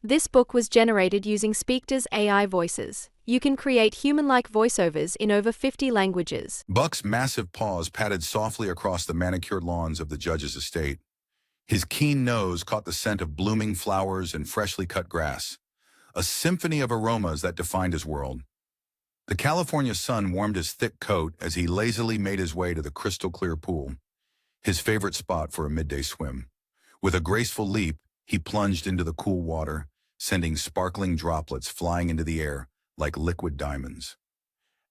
This book was generated using Speakter's AI voices. You can create human-like voiceovers in over 50 languages. Buck's massive paws patted softly across the manicured lawns of the judge's estate. His keen nose caught the scent of blooming flowers and freshly cut grass, a symphony of aromas that defined his world. The California sun warmed his thick coat as he lazily made his way to the crystal-clear pool, his favorite spot for a midday swim. With a graceful leap, he plunged into the cool water, sending sparkling droplets flying into the air like liquid diamonds.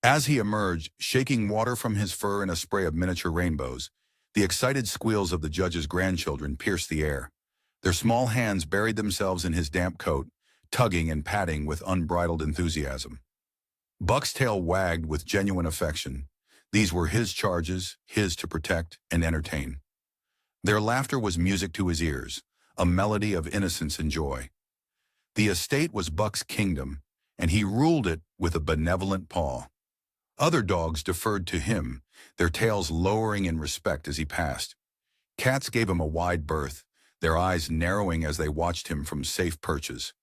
As he emerged, shaking water from his fur in a spray of miniature rainbows, the excited squeals of the judge's grandchildren pierced the air. Their small hands buried themselves in his damp coat, tugging and patting with unbridled enthusiasm. Buck's tail wagged with genuine affection. These were his charges, his to protect and entertain. Their laughter was music to his ears, a melody of innocence and joy. The estate was Buck's kingdom, and he ruled it with a benevolent paw. Other dogs deferred to him, their tails lowering in respect as he passed. Cats gave him a wide berth, their eyes narrowing as they watched him from safe perches.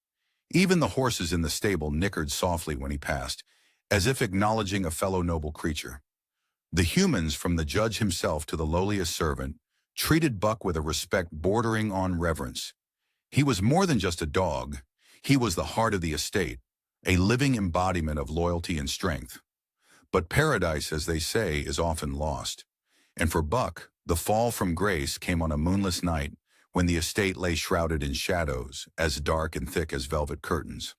Even the horses in the stable nickered softly when he passed, as if acknowledging a fellow noble creature. The humans, from the judge himself to the lowliest servant, treated Buck with a respect bordering on reverence. He was more than just a dog. He was the heart of the estate, a living embodiment of loyalty and strength. But paradise, as they say, is often lost. And for Buck, the fall from grace came on a moonless night when the estate lay shrouded in shadows, as dark and thick as velvet curtains.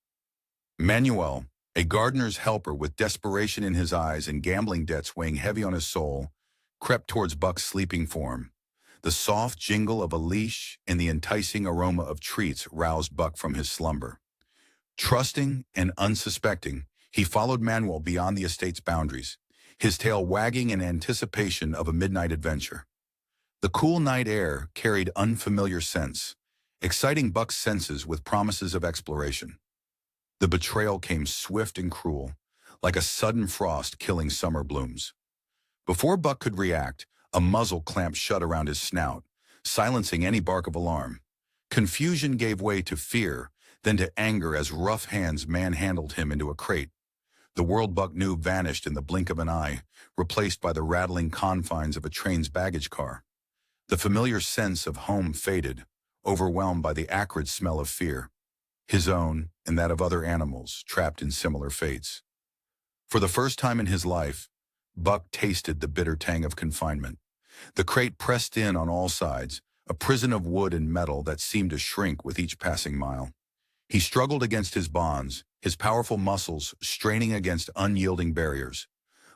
Manuel, a gardener's helper with desperation in his eyes and gambling debts weighing heavy on his soul, crept towards Buck's sleeping form. The soft jingle of a leash and the enticing aroma of treats roused Buck from his slumber. Trusting and unsuspecting, he followed Manuel beyond the estate's boundaries, his tail wagging in anticipation of a midnight adventure. The cool night air carried unfamiliar scents, exciting Buck's senses with promises of exploration. The betrayal came swift and cruel, like a sudden frost killing summer blooms. Before Buck could react, a muzzle clamped shut around his snout, silencing any bark of alarm. Confusion gave way to fear, then to anger as rough hands manhandled him into a crate. The world Buck knew vanished in the blink of an eye, replaced by the rattling confines of a train's baggage car. The familiar sense of home faded, overwhelmed by the acrid smell of fear, his own and that of other animals trapped in similar fates. For the first time in his life, Buck tasted the bitter tang of confinement. The crate pressed in on all sides, a prison of wood and metal that seemed to shrink with each passing mile. He struggled against his bonds, his powerful muscles straining against unyielding barriers.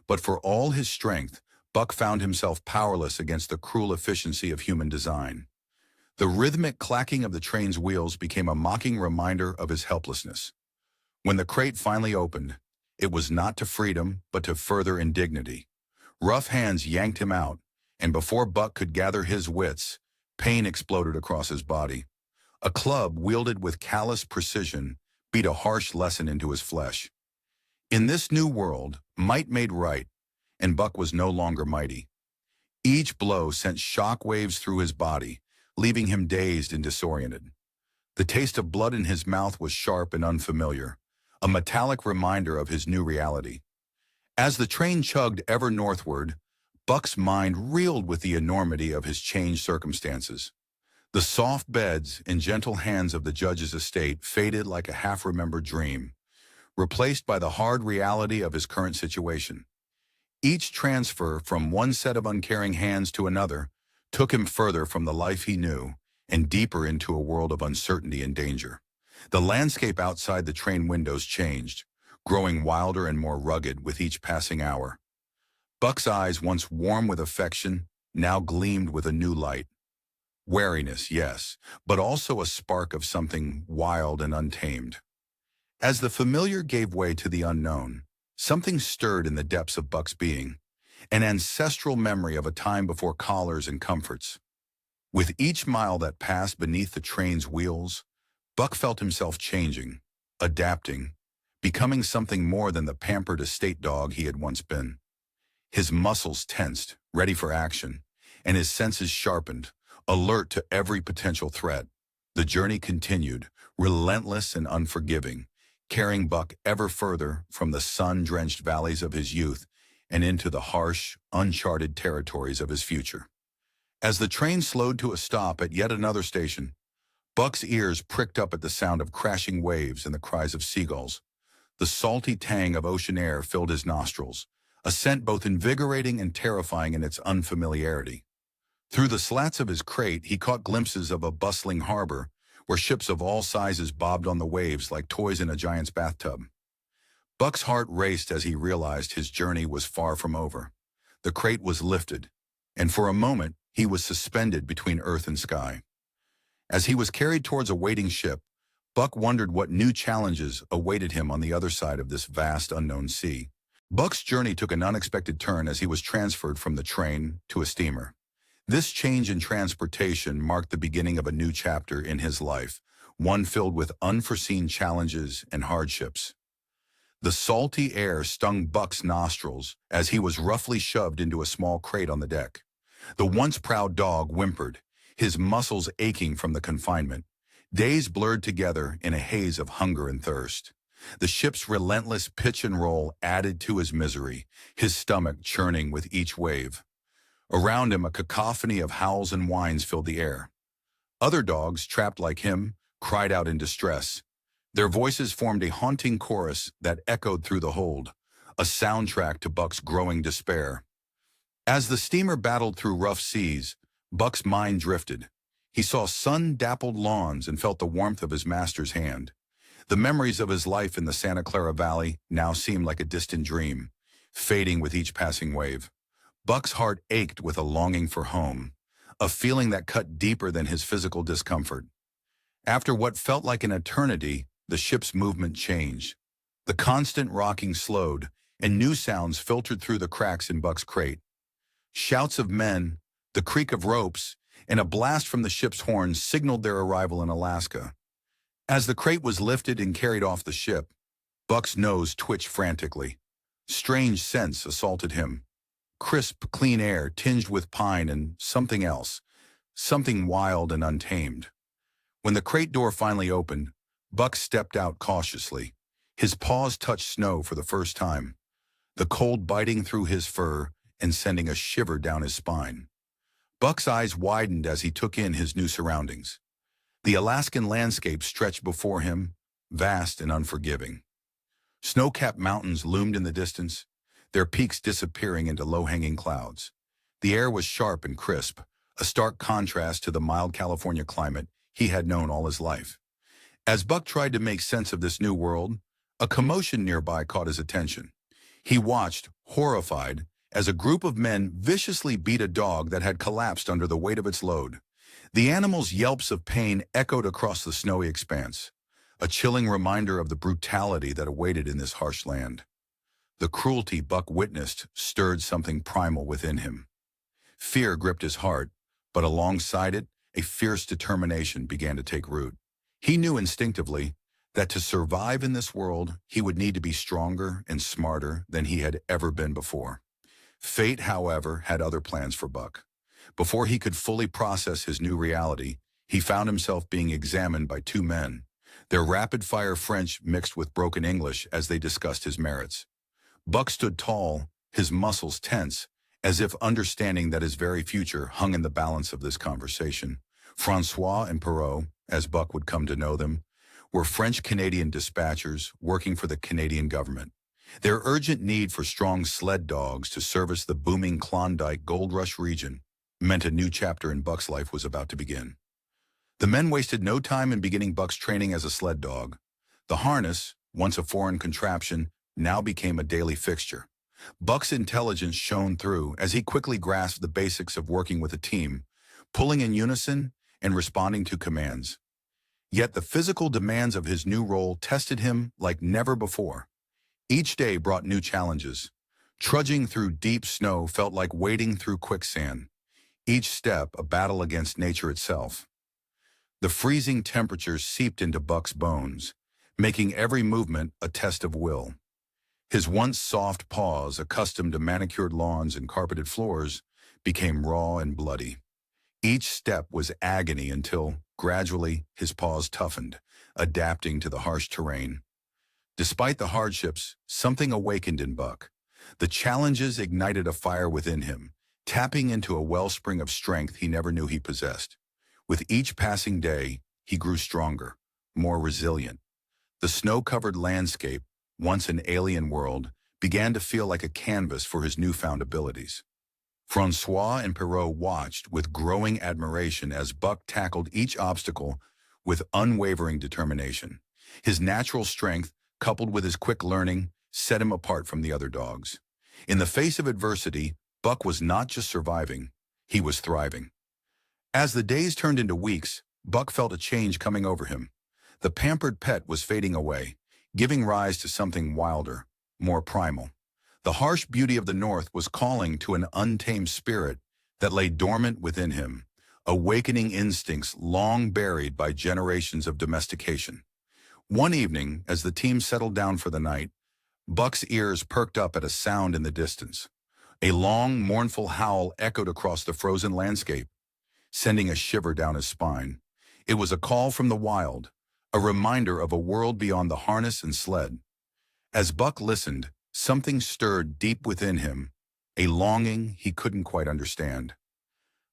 But for all his strength, Buck found himself powerless against the cruel efficiency of human design. The rhythmic clacking of the train's wheels became a mocking reminder of his helplessness. When the crate finally opened, it was not to freedom, but to further indignity. Rough hands yanked him out, and before Buck could gather his wits, pain exploded across his body. A club wielded with callous precision beat a harsh lesson into his flesh. In this new world, might made right, and Buck was no longer mighty. Each blow sent shock waves through his body, leaving him dazed and disoriented. The taste of blood in his mouth was sharp and unfamiliar, a metallic reminder of his new reality. As the train chugged ever northward, Buck's mind reeled with the enormity of his changed circumstances. The soft beds and gentle hands of the judge's estate faded like a half-remembered dream, replaced by the hard reality of his current situation. Each transfer from one set of uncaring hands to another took him further from the life he knew and deeper into a world of uncertainty and danger. The landscape outside the train windows changed, growing wilder and more rugged with each passing hour. Buck's eyes, once warm with affection, now gleamed with a new light. Wariness, yes, but also a spark of something wild and untamed. As the familiar gave way to the unknown, something stirred in the depths of Buck's being, an ancestral memory of a time before collars and comforts. With each mile that passed beneath the train's wheels, Buck felt himself changing, adapting, becoming something more than the pampered estate dog he had once been. His muscles tensed, ready for action, and his senses sharpened, alert to every potential threat. The journey continued, relentless and unforgiving, carrying Buck ever further from the sun-drenched valleys of his youth and into the harsh, uncharted territories of his future. As the train slowed to a stop at yet another station, Buck's ears pricked up at the sound of crashing waves and the cries of seagulls. The salty tang of ocean air filled his nostrils, a scent both invigorating and terrifying in its unfamiliarity. Through the slats of his crate, he caught glimpses of a bustling harbor where ships of all sizes bobbed on the waves like toys in a giant's bathtub. Buck's heart raced as he realized his journey was far from over. The crate was lifted, and for a moment, he was suspended between earth and sky. As he was carried towards a waiting ship, Buck wondered what new challenges awaited him on the other side of this vast unknown sea. Buck's journey took an unexpected turn as he was transferred from the train to a steamer. This change in transportation marked the beginning of a new chapter in his life, one filled with unforeseen challenges and hardships. The salty air stung Buck's nostrils as he was roughly shoved into a small crate on the deck. The once proud dog whimpered, his muscles aching from the confinement. Days blurred together in a haze of hunger and thirst. The ship's relentless pitch and roll added to his misery, his stomach churning with each wave. Around him, a cacophony of howls and whines filled the air. Other dogs, trapped like him, cried out in distress. Their voices formed a haunting chorus that echoed through the hold, a soundtrack to Buck's growing despair. As the steamer battled through rough seas, Buck's mind drifted. He saw sun-dappled lawns and felt the warmth of his master's hand. The memories of his life in the Santa Clara Valley now seemed like a distant dream, fading with each passing wave. Buck's heart ached with a longing for home, a feeling that cut deeper than his physical discomfort. After what felt like an eternity, the ship's movement changed. The constant rocking slowed, and new sounds filtered through the cracks in Buck's crate. Shouts of men, the creak of ropes, and a blast from the ship's horn signaled their arrival in Alaska. As the crate was lifted and carried off the ship, Buck's nose twitched frantically. Strange scents assaulted him. Crisp, clean air tinged with pine and something else, something wild and untamed. When the crate door finally opened, Buck stepped out cautiously. His paws touched snow for the first time, the cold biting through his fur and sending a shiver down his spine. Buck's eyes widened as he took in his new surroundings. The Alaskan landscape stretched before him, vast and unforgiving. Snow-capped mountains loomed in the distance, their peaks disappearing into low-hanging clouds. The air was sharp and crisp, a stark contrast to the mild California climate he had known all his life. As Buck tried to make sense of this new world, a commotion nearby caught his attention. He watched, horrified, as a group of men viciously beat a dog that had collapsed under the weight of its load. The animal's yelps of pain echoed across the snowy expanse, a chilling reminder of the brutality that awaited in this harsh land. The cruelty Buck witnessed stirred something primal within him. Fear gripped his heart, but alongside it, a fierce determination began to take root. He knew instinctively that to survive in this world, he would need to be stronger and smarter than he had ever been before. Fate, however, had other plans for Buck. Before he could fully process his new reality, he found himself being examined by two men, their rapid-fire French mixed with broken English as they discussed his merits. Buck stood tall, his muscles tense, as if understanding that his very future hung in the balance of this conversation. Francois and Perrault, as Buck would come to know them, were French-Canadian dispatchers working for the Canadian government. Their urgent need for strong sled dogs to service the booming Klondike Gold Rush region meant a new chapter in Buck's life was about to begin. The men wasted no time in beginning Buck's training as a sled dog. The harness, once a foreign contraption, now became a daily fixture. Buck's intelligence shone through as he quickly grasped the basics of working with a team, pulling in unison and responding to commands. Yet the physical demands of his new role tested him like never before. Each day brought new challenges. Trudging through deep snow felt like wading through quicksand, each step a battle against nature itself. The freezing temperatures seeped into Buck's bones, making every movement a test of will. His once soft paws, accustomed to manicured lawns and carpeted floors, became raw and bloody. Each step was agony until, gradually, his paws toughened, adapting to the harsh terrain. Despite the hardships, something awakened in Buck. The challenges ignited a fire within him, tapping into a wellspring of strength he never knew he possessed. With each passing day, he grew stronger, more resilient. The snow-covered landscape, once an alien world, began to feel like a canvas for his newfound abilities. Francois and Perrault watched with growing admiration as Buck tackled each obstacle with unwavering determination. His natural strength, coupled with his quick learning, set him apart from the other dogs. In the face of adversity, Buck was not just surviving, he was thriving. As the days turned into weeks, Buck felt a change coming over him. The pampered pet was fading away, giving rise to something wilder, more primal. The harsh beauty of the North was calling to an untamed spirit that lay dormant within him, awakening instincts long buried by generations of domestication. One evening, as the team settled down for the night, Buck's ears perked up at a sound in the distance. A long, mournful howl echoed across the frozen landscape, sending a shiver down his spine. It was a call from the wild, a reminder of a world beyond the harness and sled. As Buck listened, something stirred deep within him, a longing he couldn't quite understand.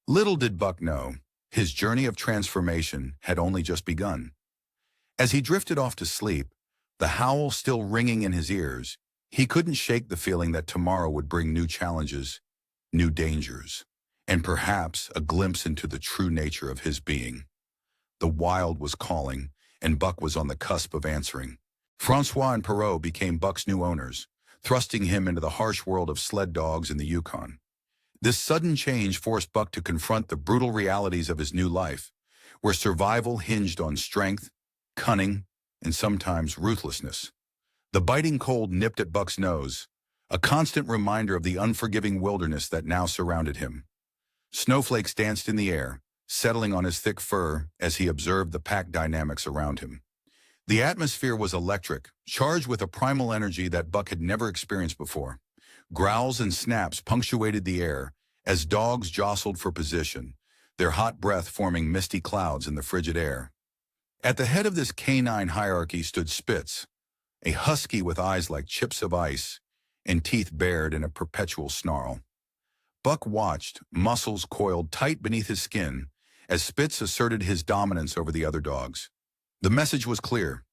Little did Buck know, his journey of transformation had only just begun. As he drifted off to sleep, the howl still ringing in his ears, he couldn't shake the feeling that tomorrow would bring new challenges, new dangers, and perhaps a glimpse into the true nature of his being. The wild was calling, and Buck was on the cusp of answering. Francois and Perrault became Buck's new owners, thrusting him into the harsh world of sled dogs in the Yukon. This sudden change forced Buck to confront the brutal realities of his new life, where survival hinged on strength, cunning, and sometimes ruthlessness. The biting cold nipped at Buck's nose, a constant reminder of the unforgiving wilderness that now surrounded him. Snowflakes danced in the air, settling on his thick fur as he observed the pack dynamics around him. The atmosphere was electric, charged with a primal energy that Buck had never experienced before. Growls and snaps punctuated the air as dogs jostled for position, their hot breath forming misty clouds in the frigid air. At the head of this canine hierarchy stood Spitz, a husky with eyes like chips of ice and teeth bared in a perpetual snarl. Buck watched, muscles coiled tight beneath his skin, as Spitz asserted his dominance over the other dogs. The message was clear.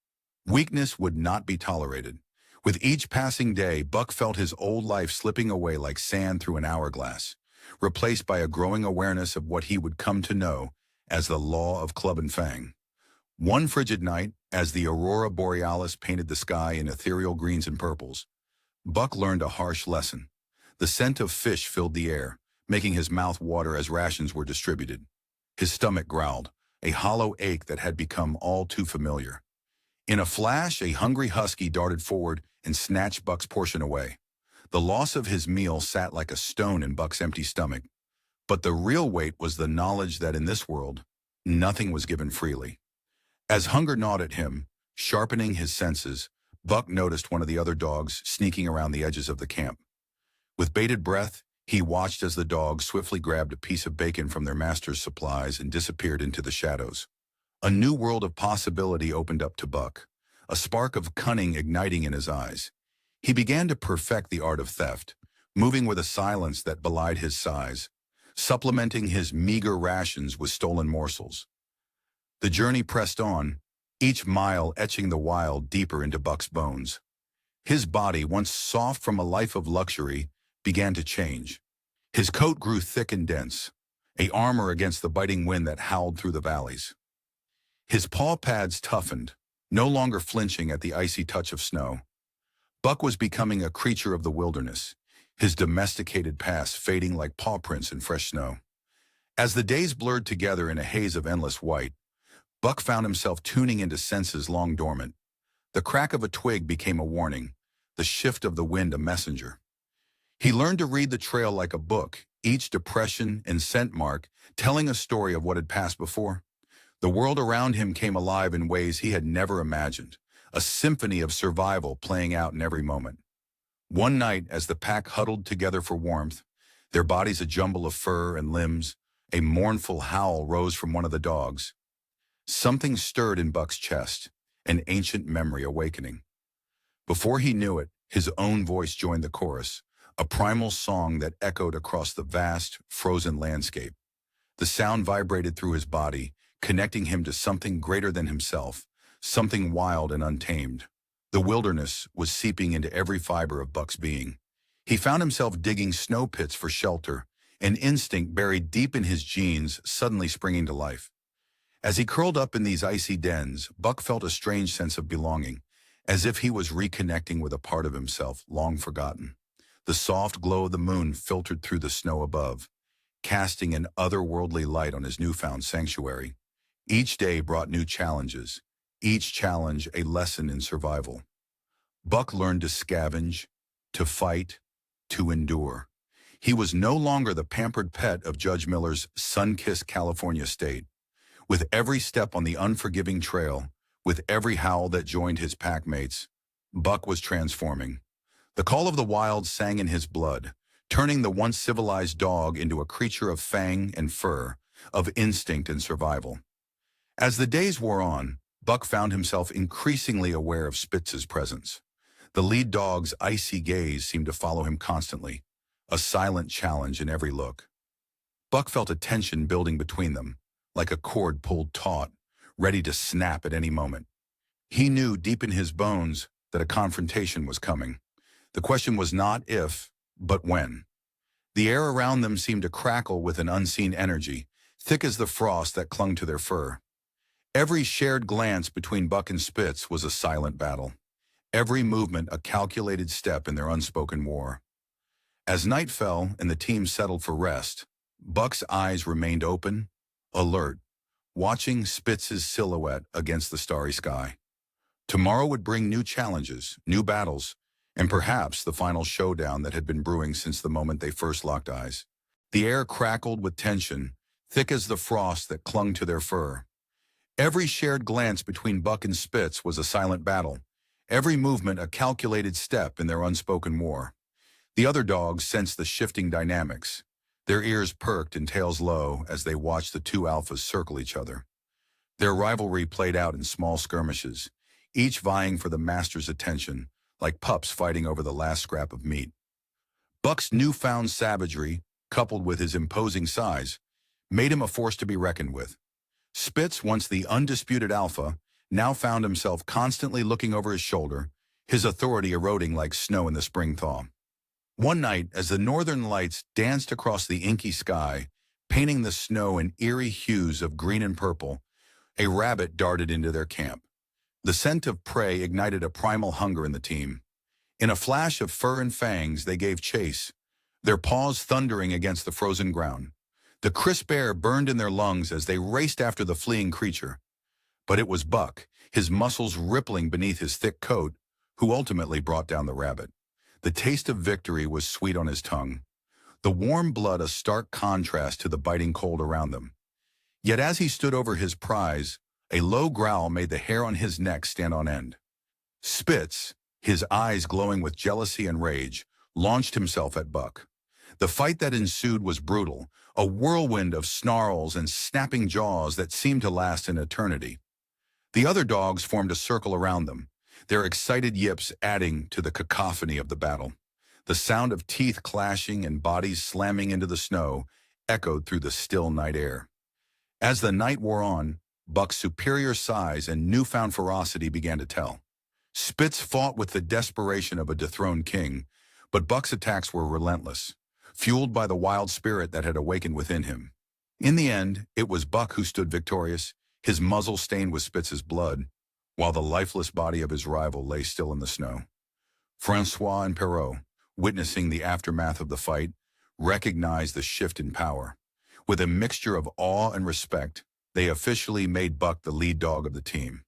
Weakness would not be tolerated. With each passing day, Buck felt his old life slipping away like sand through an hourglass, replaced by a growing awareness of what he would come to know as the law of Club and Fang. One frigid night, as the aurora borealis painted the sky in ethereal greens and purples, Buck learned a harsh lesson. The scent of fish filled the air, making his mouth water as rations were distributed. His stomach growled, a hollow ache that had become all too familiar. In a flash, a hungry husky darted forward and snatched Buck's portion away. The loss of his meal sat like a stone in Buck's empty stomach. But the real weight was the knowledge that in this world, nothing was given freely. As hunger gnawed at him, sharpening his senses, Buck noticed one of the other dogs sneaking around the edges of the camp. With bated breath, he watched as the dogs swiftly grabbed a piece of bacon from their master's supplies and disappeared into the shadows. A new world of possibility opened up to Buck, a spark of cunning igniting in his eyes. He began to perfect the art of theft, moving with a silence that belied his size, supplementing his meager rations with stolen morsels. The journey pressed on, each mile etching the wild deeper into Buck's bones. His body, once soft from a life of luxury, began to change. His coat grew thick and dense, a armor against the biting wind that howled through the valleys. His paw pads toughened, no longer flinching at the icy touch of snow. Buck was becoming a creature of the wilderness, his domesticated past fading like paw prints in fresh snow. As the days blurred together in a haze of endless white, Buck found himself tuning into senses long dormant. The crack of a twig became a warning, the shift of the wind a messenger. He learned to read the trail like a book, each depression and scent mark telling a story of what had passed before. The world around him came alive in ways he had never imagined, a symphony of survival playing out in every moment. One night, as the pack huddled together for warmth, their bodies a jumble of fur and limbs, a mournful howl rose from one of the dogs. Something stirred in Buck's chest, an ancient memory awakening. Before he knew it, his own voice joined the chorus, a primal song that echoed across the vast, frozen landscape. The sound vibrated through his body, connecting him to something greater than himself, something wild and untamed. The wilderness was seeping into every fiber of Buck's being. He found himself digging snow pits for shelter, an instinct buried deep in his genes suddenly springing to life. As he curled up in these icy dens, Buck felt a strange sense of belonging, as if he was reconnecting with a part of himself long forgotten. The soft glow of the moon filtered through the snow above, casting an otherworldly light on his newfound sanctuary. Each day brought new challenges, each challenge a lesson in survival. Buck learned to scavenge, to fight, to endure. He was no longer the pampered pet of Judge Miller's sun-kissed California state. With every step on the unforgiving trail, with every howl that joined his packmates, Buck was transforming. The call of the wild sang in his blood, turning the once civilized dog into a creature of fang and fur, of instinct and survival. As the days wore on, Buck found himself increasingly aware of Spitz's presence. The lead dog's icy gaze seemed to follow him constantly, a silent challenge in every look. Buck felt a tension building between them, like a cord pulled taut, ready to snap at any moment. He knew deep in his bones that a confrontation was coming. The question was not if, but when. The air around them seemed to crackle with an unseen energy, thick as the frost that clung to their fur. Every shared glance between Buck and Spitz was a silent battle, every movement a calculated step in their unspoken war. As night fell and the team settled for rest, Buck's eyes remained open, alert, watching Spitz's silhouette against the starry sky. Tomorrow would bring new challenges, new battles, and perhaps the final showdown that had been brewing since the moment they first locked eyes. The air crackled with tension, thick as the frost that clung to their fur. Every shared glance between Buck and Spitz was a silent battle, every movement a calculated step in their unspoken war. The other dogs sensed the shifting dynamics, their ears perked and tails low as they watched the two alphas circle each other. Their rivalry played out in small skirmishes, each vying for the master's attention, like pups fighting over the last scrap of meat. Buck's newfound savagery, coupled with his imposing size, made him a force to be reckoned with. Spitz, once the undisputed alpha, now found himself constantly looking over his shoulder, his authority eroding like snow in the spring thaw. One night, as the northern lights danced across the inky sky, painting the snow in eerie hues of green and purple, a rabbit darted into their camp. The scent of prey ignited a primal hunger in the team. In a flash of fur and fangs, they gave chase, their paws thundering against the frozen ground. The crisp air burned in their lungs as they raced after the fleeing creature. But it was Buck, his muscles rippling beneath his thick coat, who ultimately brought down the rabbit. The taste of victory was sweet on his tongue, the warm blood a stark contrast to the biting cold around them. Yet as he stood over his prize, a low growl made the hair on his neck stand on end. Spitz, his eyes glowing with jealousy and rage, launched himself at Buck. The fight that ensued was brutal, a whirlwind of snarls and snapping jaws that seemed to last an eternity. The other dogs formed a circle around them, their excited yips adding to the cacophony of the battle. The sound of teeth clashing and bodies slamming into the snow echoed through the still night air. As the night wore on, Buck's superior size and newfound ferocity began to tell. Spitz fought with the desperation of a dethroned king, but Buck's attacks were relentless, fueled by the wild spirit that had awakened within him. In the end, it was Buck who stood victorious, his muzzle stained with Spitz's blood, while the lifeless body of his rival lay still in the snow. Francois and Perrault, witnessing the aftermath of the fight, recognized the shift in power. With a mixture of awe and respect, they officially made Buck the lead dog of the team.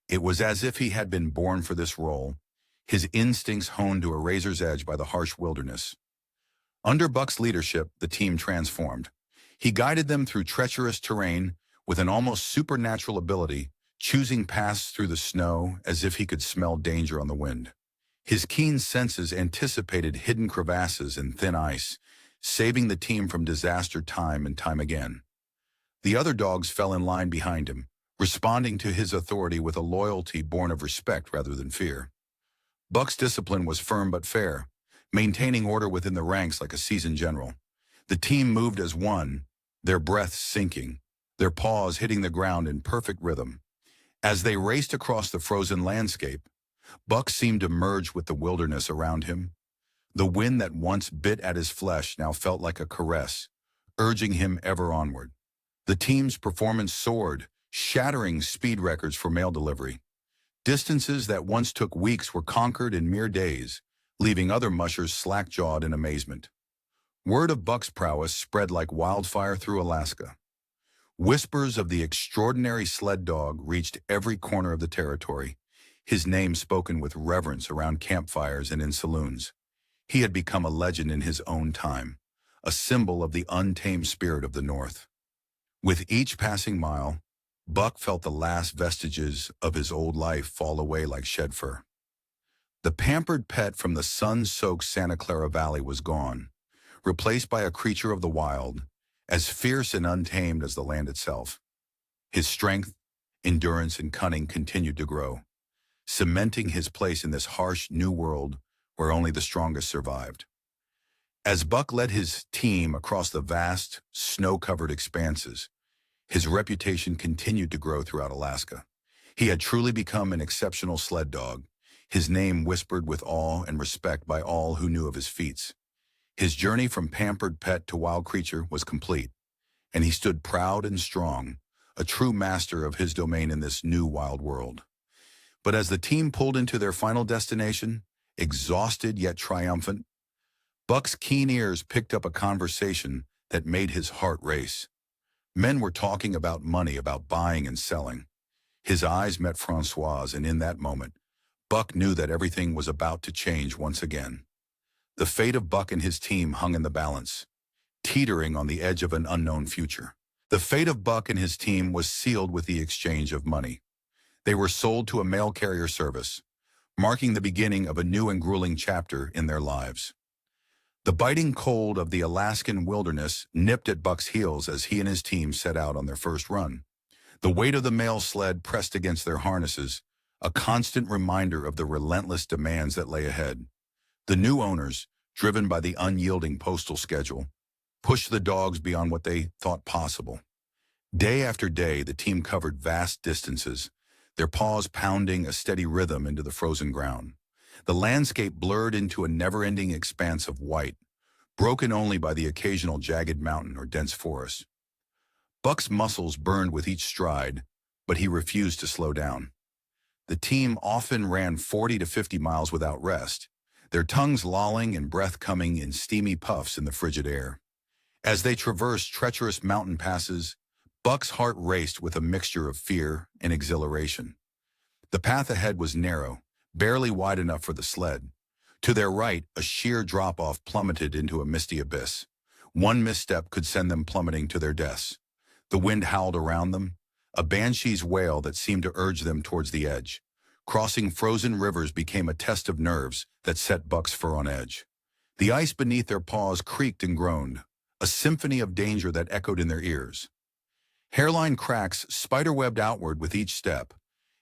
It was as if he had been born for this role, his instincts honed to a razor's edge by the harsh wilderness. Under Buck's leadership, the team transformed. He guided them through treacherous terrain with an almost supernatural ability, choosing paths through the snow as if he could smell danger on the wind. His keen senses anticipated hidden crevasses and thin ice, saving the team from disaster time and time again. The other dogs fell in line behind him, responding to his authority with a loyalty born of respect rather than fear. Buck's discipline was firm but fair, maintaining order within the ranks like a seasoned general. The team moved as one, their breaths sinking, their paws hitting the ground in perfect rhythm. As they raced across the frozen landscape, Buck seemed to merge with the wilderness around him. The wind that once bit at his flesh now felt like a caress, urging him ever onward. The team's performance soared, shattering speed records for mail delivery. Distances that once took weeks were conquered in mere days, leaving other mushers slack-jawed in amazement. Word of Buck's prowess spread like wildfire through Alaska. Whispers of the extraordinary sled dog reached every corner of the territory, his name spoken with reverence around campfires and in saloons. He had become a legend in his own time, a symbol of the untamed spirit of the North. With each passing mile, Buck felt the last vestiges of his old life fall away like shed fur. The pampered pet from the sun-soaked Santa Clara Valley was gone, replaced by a creature of the wild, as fierce and untamed as the land itself. His strength, endurance, and cunning continued to grow, cementing his place in this harsh new world where only the strongest survived. As Buck led his team across the vast, snow-covered expanses, his reputation continued to grow throughout Alaska. He had truly become an exceptional sled dog, his name whispered with awe and respect by all who knew of his feats. His journey from pampered pet to wild creature was complete, and he stood proud and strong, a true master of his domain in this new wild world. But as the team pulled into their final destination, exhausted yet triumphant, Buck's keen ears picked up a conversation that made his heart race. Men were talking about money, about buying and selling. His eyes met Francois's, and in that moment, Buck knew that everything was about to change once again. The fate of Buck and his team hung in the balance, teetering on the edge of an unknown future. The fate of Buck and his team was sealed with the exchange of money. They were sold to a mail carrier service, marking the beginning of a new and grueling chapter in their lives. The biting cold of the Alaskan wilderness nipped at Buck's heels as he and his team set out on their first run. The weight of the mail sled pressed against their harnesses, a constant reminder of the relentless demands that lay ahead. The new owners, driven by the unyielding postal schedule, pushed the dogs beyond what they thought possible. Day after day, the team covered vast distances, their paws pounding a steady rhythm into the frozen ground. The landscape blurred into a never-ending expanse of white, broken only by the occasional jagged mountain or dense forest. Buck's muscles burned with each stride, but he refused to slow down. The team often ran 40 to 50 miles without rest, their tongues lolling and breath coming in steamy puffs in the frigid air. As they traversed treacherous mountain passes, Buck's heart raced with a mixture of fear and exhilaration. The path ahead was narrow, barely wide enough for the sled. To their right, a sheer drop-off plummeted into a misty abyss. One misstep could send them plummeting to their deaths. The wind howled around them, a banshee's wail that seemed to urge them towards the edge. Crossing frozen rivers became a test of nerves that set Buck's fur on edge. The ice beneath their paws creaked and groaned, a symphony of danger that echoed in their ears. Hairline cracks spiderwebbed outward with each step,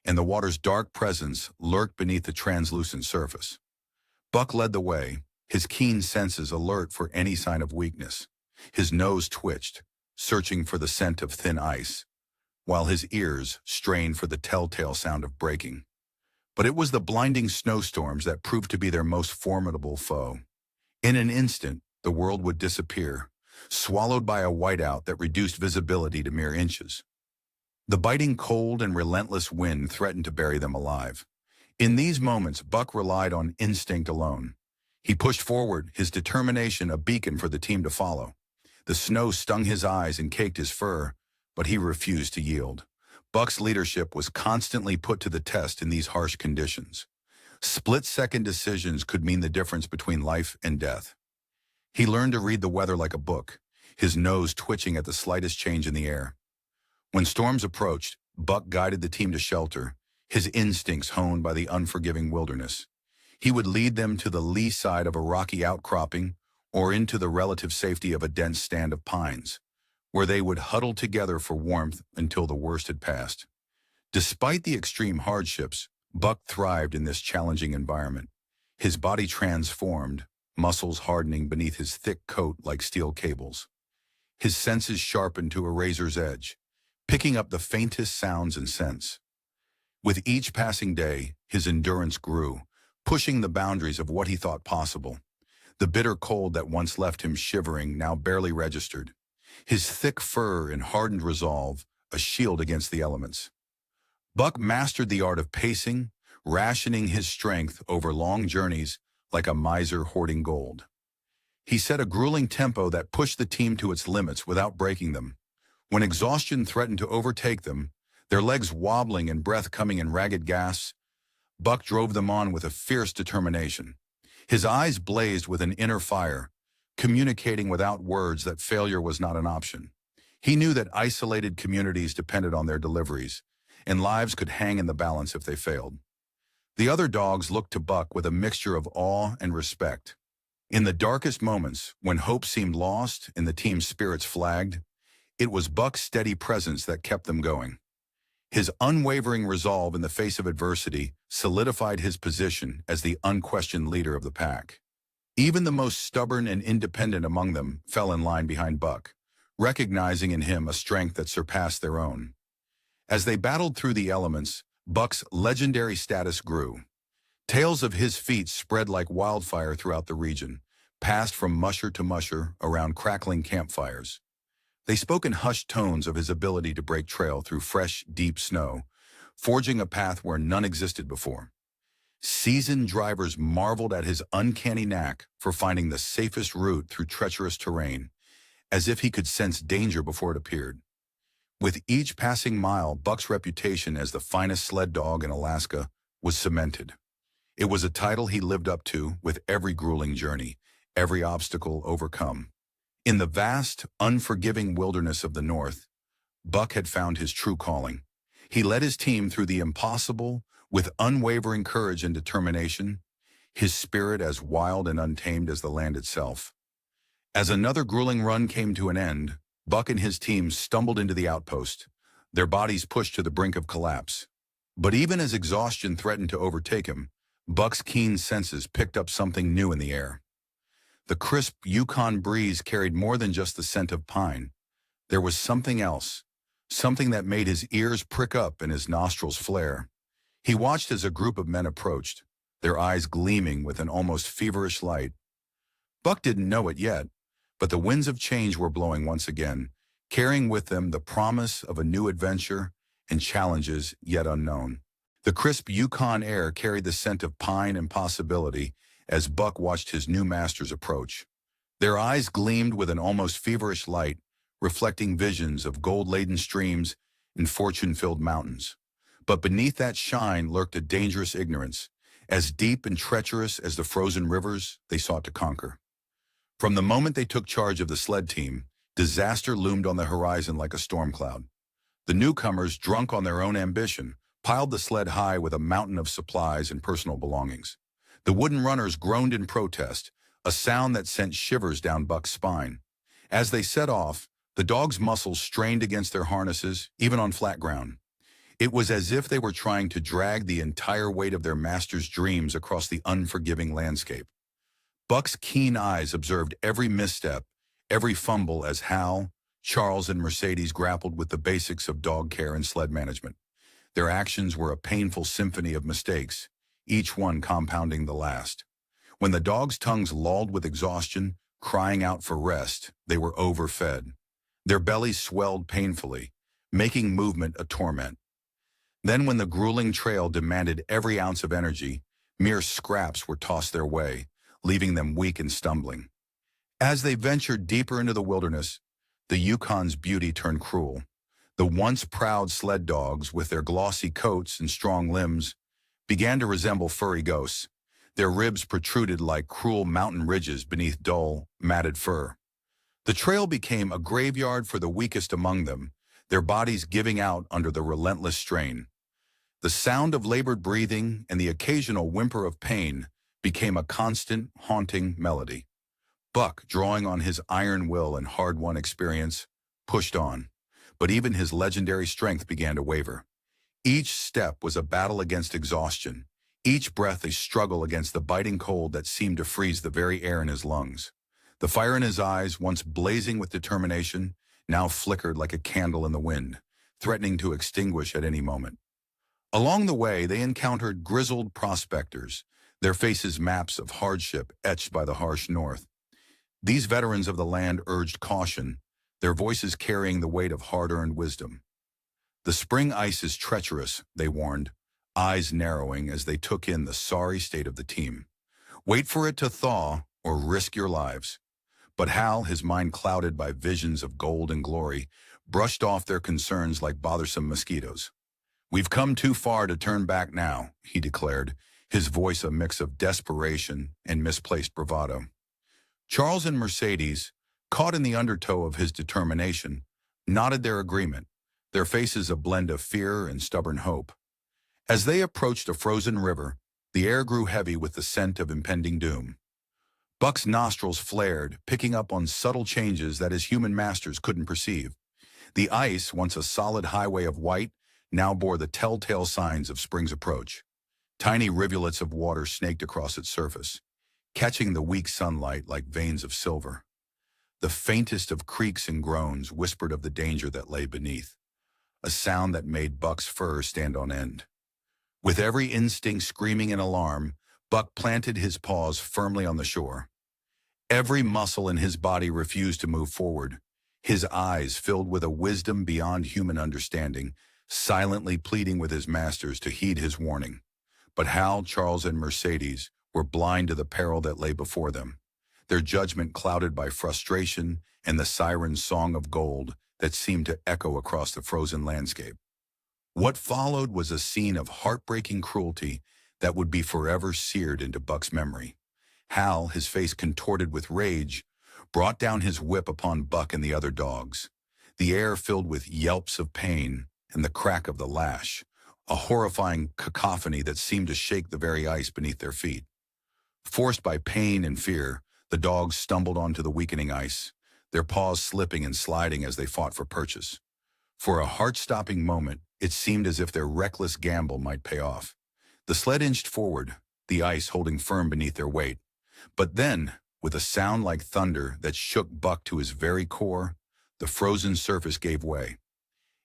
and the water's dark presence lurked beneath the translucent surface. Buck led the way, his keen senses alert for any sign of weakness. His nose twitched, searching for the scent of thin ice, while his ears strained for the telltale sound of breaking. But it was the blinding snowstorms that proved to be their most formidable foe. In an instant, the world would disappear, swallowed by a whiteout that reduced visibility to mere inches. The biting cold and relentless wind threatened to bury them alive. In these moments, Buck relied on instinct alone. He pushed forward, his determination a beacon for the team to follow. The snow stung his eyes and caked his fur, but he refused to yield. Buck's leadership was constantly put to the test in these harsh conditions. Split-second decisions could mean the difference between life and death. He learned to read the weather like a book, his nose twitching at the slightest change in the air. When storms approached, Buck guided the team to shelter, his instincts honed by the unforgiving wilderness. He would lead them to the lee side of a rocky outcropping or into the relative safety of a dense stand of pines, where they would huddle together for warmth until the worst had passed. Despite the extreme hardships, Buck thrived in this challenging environment. His body transformed, muscles hardening beneath his thick coat like steel cables. His senses sharpened to a razor's edge, picking up the faintest sounds and scents. With each passing day, his endurance grew, pushing the boundaries of what he thought possible. The bitter cold that once left him shivering now barely registered. His thick fur and hardened resolve, a shield against the elements. Buck mastered the art of pacing, rationing his strength over long journeys like a miser hoarding gold. He set a grueling tempo that pushed the team to its limits without breaking them. When exhaustion threatened to overtake them, their legs wobbling and breath coming in ragged gasps, Buck drove them on with a fierce determination. His eyes blazed with an inner fire, communicating without words that failure was not an option. He knew that isolated communities depended on their deliveries, and lives could hang in the balance if they failed. The other dogs looked to Buck with a mixture of awe and respect. In the darkest moments, when hope seemed lost and the team's spirits flagged, it was Buck's steady presence that kept them going. His unwavering resolve in the face of adversity solidified his position as the unquestioned leader of the pack. Even the most stubborn and independent among them fell in line behind Buck, recognizing in him a strength that surpassed their own. As they battled through the elements, Buck's legendary status grew. Tales of his feats spread like wildfire throughout the region, passed from musher to musher around crackling campfires. They spoke in hushed tones of his ability to break trail through fresh, deep snow, forging a path where none existed before. Seasoned drivers marveled at his uncanny knack for finding the safest route through treacherous terrain, as if he could sense danger before it appeared. With each passing mile, Buck's reputation as the finest sled dog in Alaska was cemented. It was a title he lived up to with every grueling journey, every obstacle overcome. In the vast, unforgiving wilderness of the North, Buck had found his true calling. He led his team through the impossible with unwavering courage and determination, his spirit as wild and untamed as the land itself. As another grueling run came to an end, Buck and his team stumbled into the outpost, their bodies pushed to the brink of collapse. But even as exhaustion threatened to overtake him, Buck's keen senses picked up something new in the air. The crisp Yukon breeze carried more than just the scent of pine. There was something else, something that made his ears prick up and his nostrils flare. He watched as a group of men approached, their eyes gleaming with an almost feverish light. Buck didn't know it yet, but the winds of change were blowing once again, carrying with them the promise of a new adventure and challenges yet unknown. The crisp Yukon air carried the scent of pine and possibility as Buck watched his new masters approach. Their eyes gleamed with an almost feverish light, reflecting visions of gold-laden streams and fortune-filled mountains. But beneath that shine lurked a dangerous ignorance, as deep and treacherous as the frozen rivers they sought to conquer. From the moment they took charge of the sled team, disaster loomed on the horizon like a storm cloud. The newcomers, drunk on their own ambition, piled the sled high with a mountain of supplies and personal belongings. The wooden runners groaned in protest, a sound that sent shivers down Buck's spine. As they set off, the dogs' muscles strained against their harnesses, even on flat ground. It was as if they were trying to drag the entire weight of their master's dreams across the unforgiving landscape. Buck's keen eyes observed every misstep, every fumble as Hal, Charles, and Mercedes grappled with the basics of dog care and sled management. Their actions were a painful symphony of mistakes, each one compounding the last. When the dogs' tongues lolled with exhaustion, crying out for rest, they were overfed. Their bellies swelled painfully, making movement a torment. Then when the grueling trail demanded every ounce of energy, mere scraps were tossed their way, leaving them weak and stumbling. As they ventured deeper into the wilderness, the Yukon's beauty turned cruel. The once proud sled dogs, with their glossy coats and strong limbs, began to resemble furry ghosts. Their ribs protruded like cruel mountain ridges beneath dull, matted fur. The trail became a graveyard for the weakest among them, their bodies giving out under the relentless strain. The sound of labored breathing and the occasional whimper of pain became a constant, haunting melody. Buck, drawing on his iron will and hard-won experience, pushed on, but even his legendary strength began to waver. Each step was a battle against exhaustion, each breath a struggle against the biting cold that seemed to freeze the very air in his lungs. The fire in his eyes, once blazing with determination, now flickered like a candle in the wind, threatening to extinguish at any moment. Along the way, they encountered grizzled prospectors, their faces maps of hardship etched by the harsh north. These veterans of the land urged caution, their voices carrying the weight of hard-earned wisdom. The spring ice is treacherous, they warned, eyes narrowing as they took in the sorry state of the team. Wait for it to thaw or risk your lives. But Hal, his mind clouded by visions of gold and glory, brushed off their concerns like bothersome mosquitoes. "We've come too far to turn back now," he declared, his voice a mix of desperation and misplaced bravado. Charles and Mercedes, caught in the undertow of his determination, nodded their agreement, their faces a blend of fear and stubborn hope. As they approached a frozen river, the air grew heavy with the scent of impending doom. Buck's nostrils flared, picking up on subtle changes that his human masters couldn't perceive. The ice, once a solid highway of white, now bore the telltale signs of spring's approach. Tiny rivulets of water snaked across its surface, catching the weak sunlight like veins of silver. The faintest of creaks and groans whispered of the danger that lay beneath, a sound that made Buck's fur stand on end. With every instinct screaming in alarm, Buck planted his paws firmly on the shore. Every muscle in his body refused to move forward, his eyes filled with a wisdom beyond human understanding, silently pleading with his masters to heed his warning. But Hal, Charles, and Mercedes were blind to the peril that lay before them, their judgment clouded by frustration and the siren's song of gold that seemed to echo across the frozen landscape. What followed was a scene of heartbreaking cruelty that would be forever seared into Buck's memory. Hal, his face contorted with rage, brought down his whip upon Buck and the other dogs, the air filled with yelps of pain and the crack of the lash, a horrifying cacophony that seemed to shake the very ice beneath their feet. Forced by pain and fear, the dogs stumbled onto the weakening ice, their paws slipping and sliding as they fought for purchase. For a heart-stopping moment, it seemed as if their reckless gamble might pay off. The sled inched forward, the ice holding firm beneath their weight. But then, with a sound like thunder that shook Buck to his very core, the frozen surface gave way.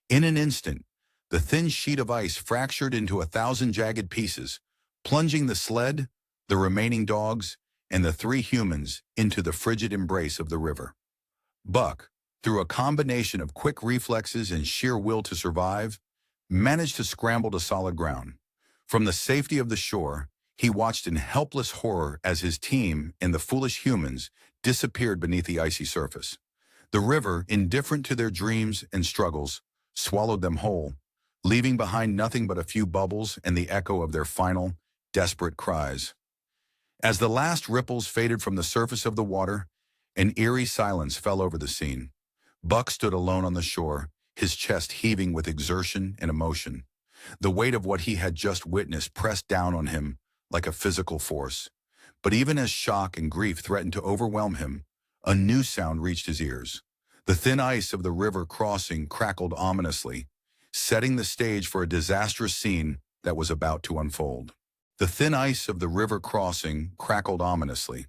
In an instant, the thin sheet of ice fractured into 1,000 jagged pieces, plunging the sled, the remaining dogs, and the 3 humans into the frigid embrace of the river. Buck, through a combination of quick reflexes and sheer will to survive, managed to scramble to solid ground. From the safety of the shore, he watched in helpless horror as his team and the foolish humans disappeared beneath the icy surface. The river, indifferent to their dreams and struggles, swallowed them whole, leaving behind nothing but a few bubbles and the echo of their final, desperate cries. As the last ripples faded from the surface of the water, an eerie silence fell over the scene. Buck stood alone on the shore, his chest heaving with exertion and emotion. The weight of what he had just witnessed pressed down on him like a physical force. But even as shock and grief threatened to overwhelm him, a new sound reached his ears. The thin ice of the river crossing crackled ominously, setting the stage for a disastrous scene that was about to unfold. The thin ice of the river crossing crackled ominously.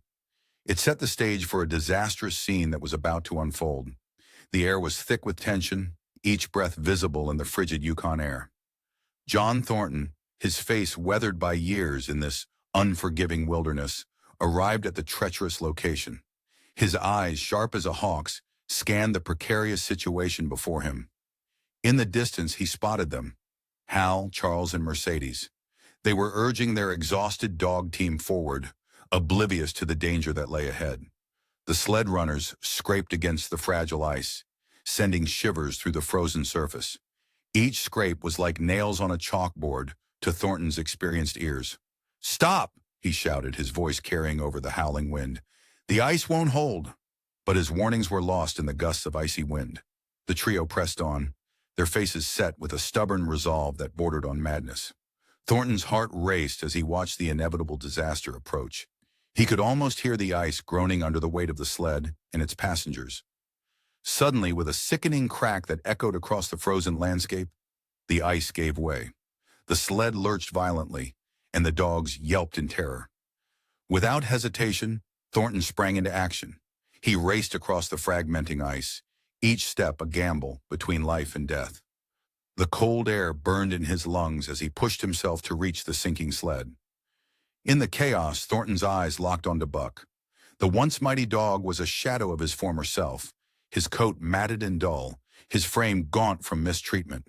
It set the stage for a disastrous scene that was about to unfold. The air was thick with tension, each breath visible in the frigid Yukon air. John Thornton, his face weathered by years in this unforgiving wilderness, arrived at the treacherous location. His eyes, sharp as a hawk's, scanned the precarious situation before him. In the distance, he spotted them, Hal, Charles, and Mercedes. They were urging their exhausted dog team forward, oblivious to the danger that lay ahead. The sled runners scraped against the fragile ice, sending shivers through the frozen surface. Each scrape was like nails on a chalkboard to Thornton's experienced ears. "Stop!" he shouted, his voice carrying over the howling wind. "The ice won't hold." But his warnings were lost in the gusts of icy wind. The trio pressed on, their faces set with a stubborn resolve that bordered on madness. Thornton's heart raced as he watched the inevitable disaster approach. He could almost hear the ice groaning under the weight of the sled and its passengers. Suddenly, with a sickening crack that echoed across the frozen landscape, the ice gave way. The sled lurched violently, and the dogs yelped in terror. Without hesitation, Thornton sprang into action. He raced across the fragmenting ice, each step a gamble between life and death. The cold air burned in his lungs as he pushed himself to reach the sinking sled. In the chaos, Thornton's eyes locked onto Buck. The once mighty dog was a shadow of his former self, his coat matted and dull, his frame gaunt from mistreatment.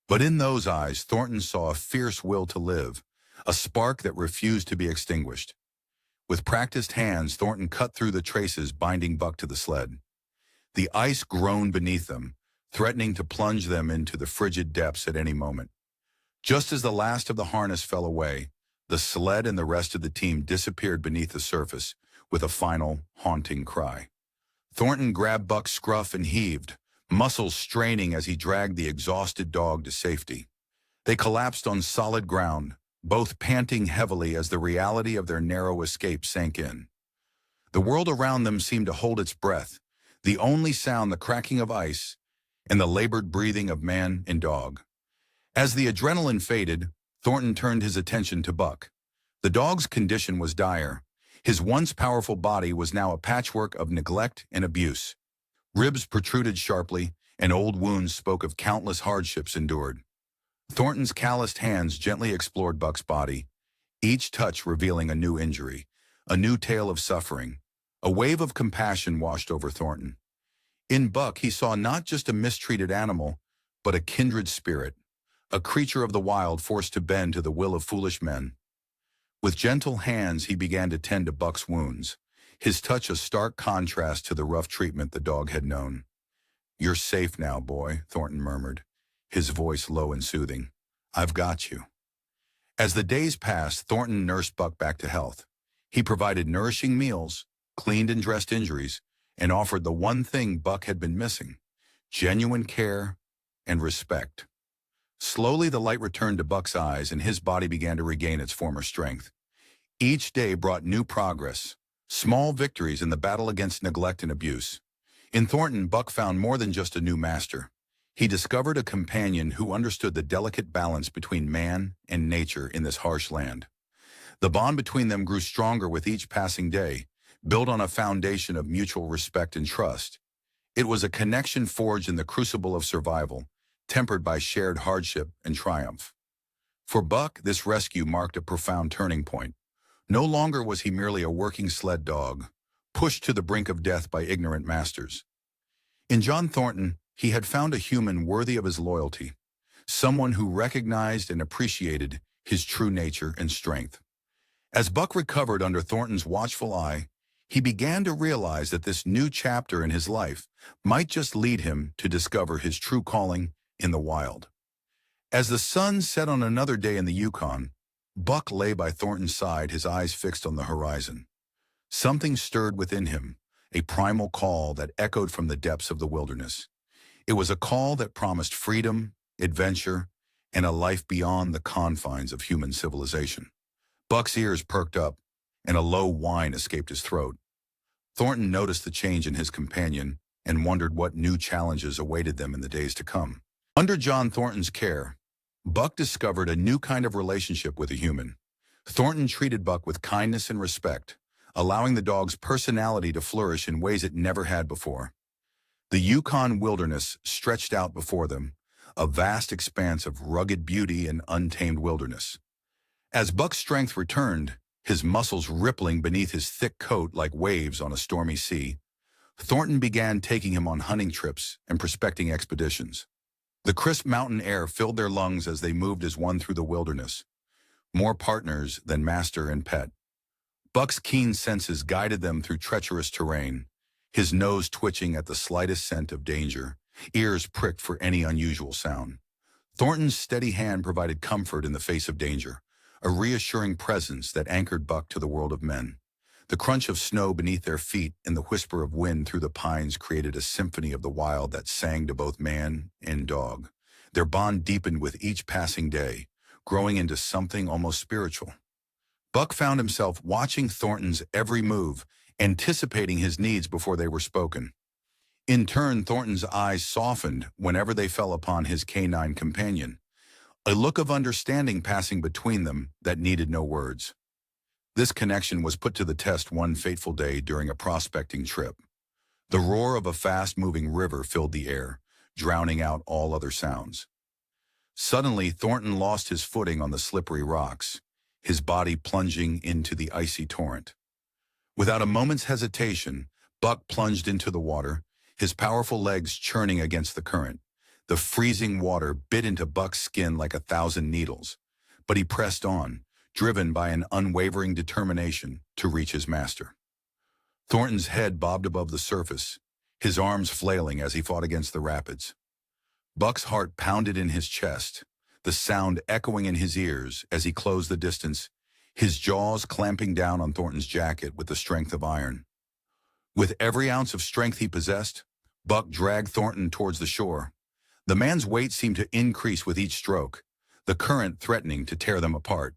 But in those eyes, Thornton saw a fierce will to live, a spark that refused to be extinguished. With practiced hands, Thornton cut through the traces binding Buck to the sled. The ice groaned beneath them, threatening to plunge them into the frigid depths at any moment. Just as the last of the harness fell away, the sled and the rest of the team disappeared beneath the surface with a final, haunting cry. Thornton grabbed Buck's scruff and heaved, muscles straining as he dragged the exhausted dog to safety. They collapsed on solid ground, both panting heavily as the reality of their narrow escape sank in. The world around them seemed to hold its breath, the only sound the cracking of ice and the labored breathing of man and dog. As the adrenaline faded, Thornton turned his attention to Buck. The dog's condition was dire. His once powerful body was now a patchwork of neglect and abuse. Ribs protruded sharply, and old wounds spoke of countless hardships endured. Thornton's calloused hands gently explored Buck's body, each touch revealing a new injury, a new tale of suffering. A wave of compassion washed over Thornton. In Buck, he saw not just a mistreated animal, but a kindred spirit, a creature of the wild forced to bend to the will of foolish men. With gentle hands, he began to tend to Buck's wounds, his touch a stark contrast to the rough treatment the dog had known. "You're safe now, boy," Thornton murmured, his voice low and soothing. "I've got you." As the days passed, Thornton nursed Buck back to health. He provided nourishing meals, cleaned and dressed injuries, and offered the one thing Buck had been missing: genuine care and respect. Slowly the light returned to Buck's eyes and his body began to regain its former strength. Each day brought new progress, small victories in the battle against neglect and abuse. In Thornton, Buck found more than just a new master. He discovered a companion who understood the delicate balance between man and nature in this harsh land. The bond between them grew stronger with each passing day, built on a foundation of mutual respect and trust. It was a connection forged in the crucible of survival, tempered by shared hardship and triumph. For Buck, this rescue marked a profound turning point. No longer was he merely a working sled dog, pushed to the brink of death by ignorant masters. In John Thornton, he had found a human worthy of his loyalty, someone who recognized and appreciated his true nature and strength. As Buck recovered under Thornton's watchful eye, he began to realize that this new chapter in his life might just lead him to discover his true calling in the wild. As the sun set on another day in the Yukon, Buck lay by Thornton's side, his eyes fixed on the horizon. Something stirred within him, a primal call that echoed from the depths of the wilderness. It was a call that promised freedom, adventure, and a life beyond the confines of human civilization. Buck's ears perked up, and a low whine escaped his throat. Thornton noticed the change in his companion and wondered what new challenges awaited them in the days to come. Under John Thornton's care, Buck discovered a new kind of relationship with a human. Thornton treated Buck with kindness and respect, allowing the dog's personality to flourish in ways it never had before. The Yukon wilderness stretched out before them, a vast expanse of rugged beauty and untamed wilderness. As Buck's strength returned, his muscles rippling beneath his thick coat like waves on a stormy sea, Thornton began taking him on hunting trips and prospecting expeditions. The crisp mountain air filled their lungs as they moved as one through the wilderness, more partners than master and pet. Buck's keen senses guided them through treacherous terrain, his nose twitching at the slightest scent of danger, ears pricked for any unusual sound. Thornton's steady hand provided comfort in the face of danger, a reassuring presence that anchored Buck to the world of men. The crunch of snow beneath their feet and the whisper of wind through the pines created a symphony of the wild that sang to both man and dog. Their bond deepened with each passing day, growing into something almost spiritual. Buck found himself watching Thornton's every move, anticipating his needs before they were spoken. In turn, Thornton's eyes softened whenever they fell upon his canine companion, a look of understanding passing between them that needed no words. This connection was put to the test one fateful day during a prospecting trip. The roar of a fast-moving river filled the air, drowning out all other sounds. Suddenly, Thornton lost his footing on the slippery rocks, his body plunging into the icy torrent. Without a moment's hesitation, Buck plunged into the water, his powerful legs churning against the current. The freezing water bit into Buck's skin like 1,000 needles, but he pressed on, driven by an unwavering determination to reach his master. Thornton's head bobbed above the surface, his arms flailing as he fought against the rapids. Buck's heart pounded in his chest, the sound echoing in his ears as he closed the distance, his jaws clamping down on Thornton's jacket with the strength of iron. With every ounce of strength he possessed, Buck dragged Thornton towards the shore. The man's weight seemed to increase with each stroke, the current threatening to tear them apart.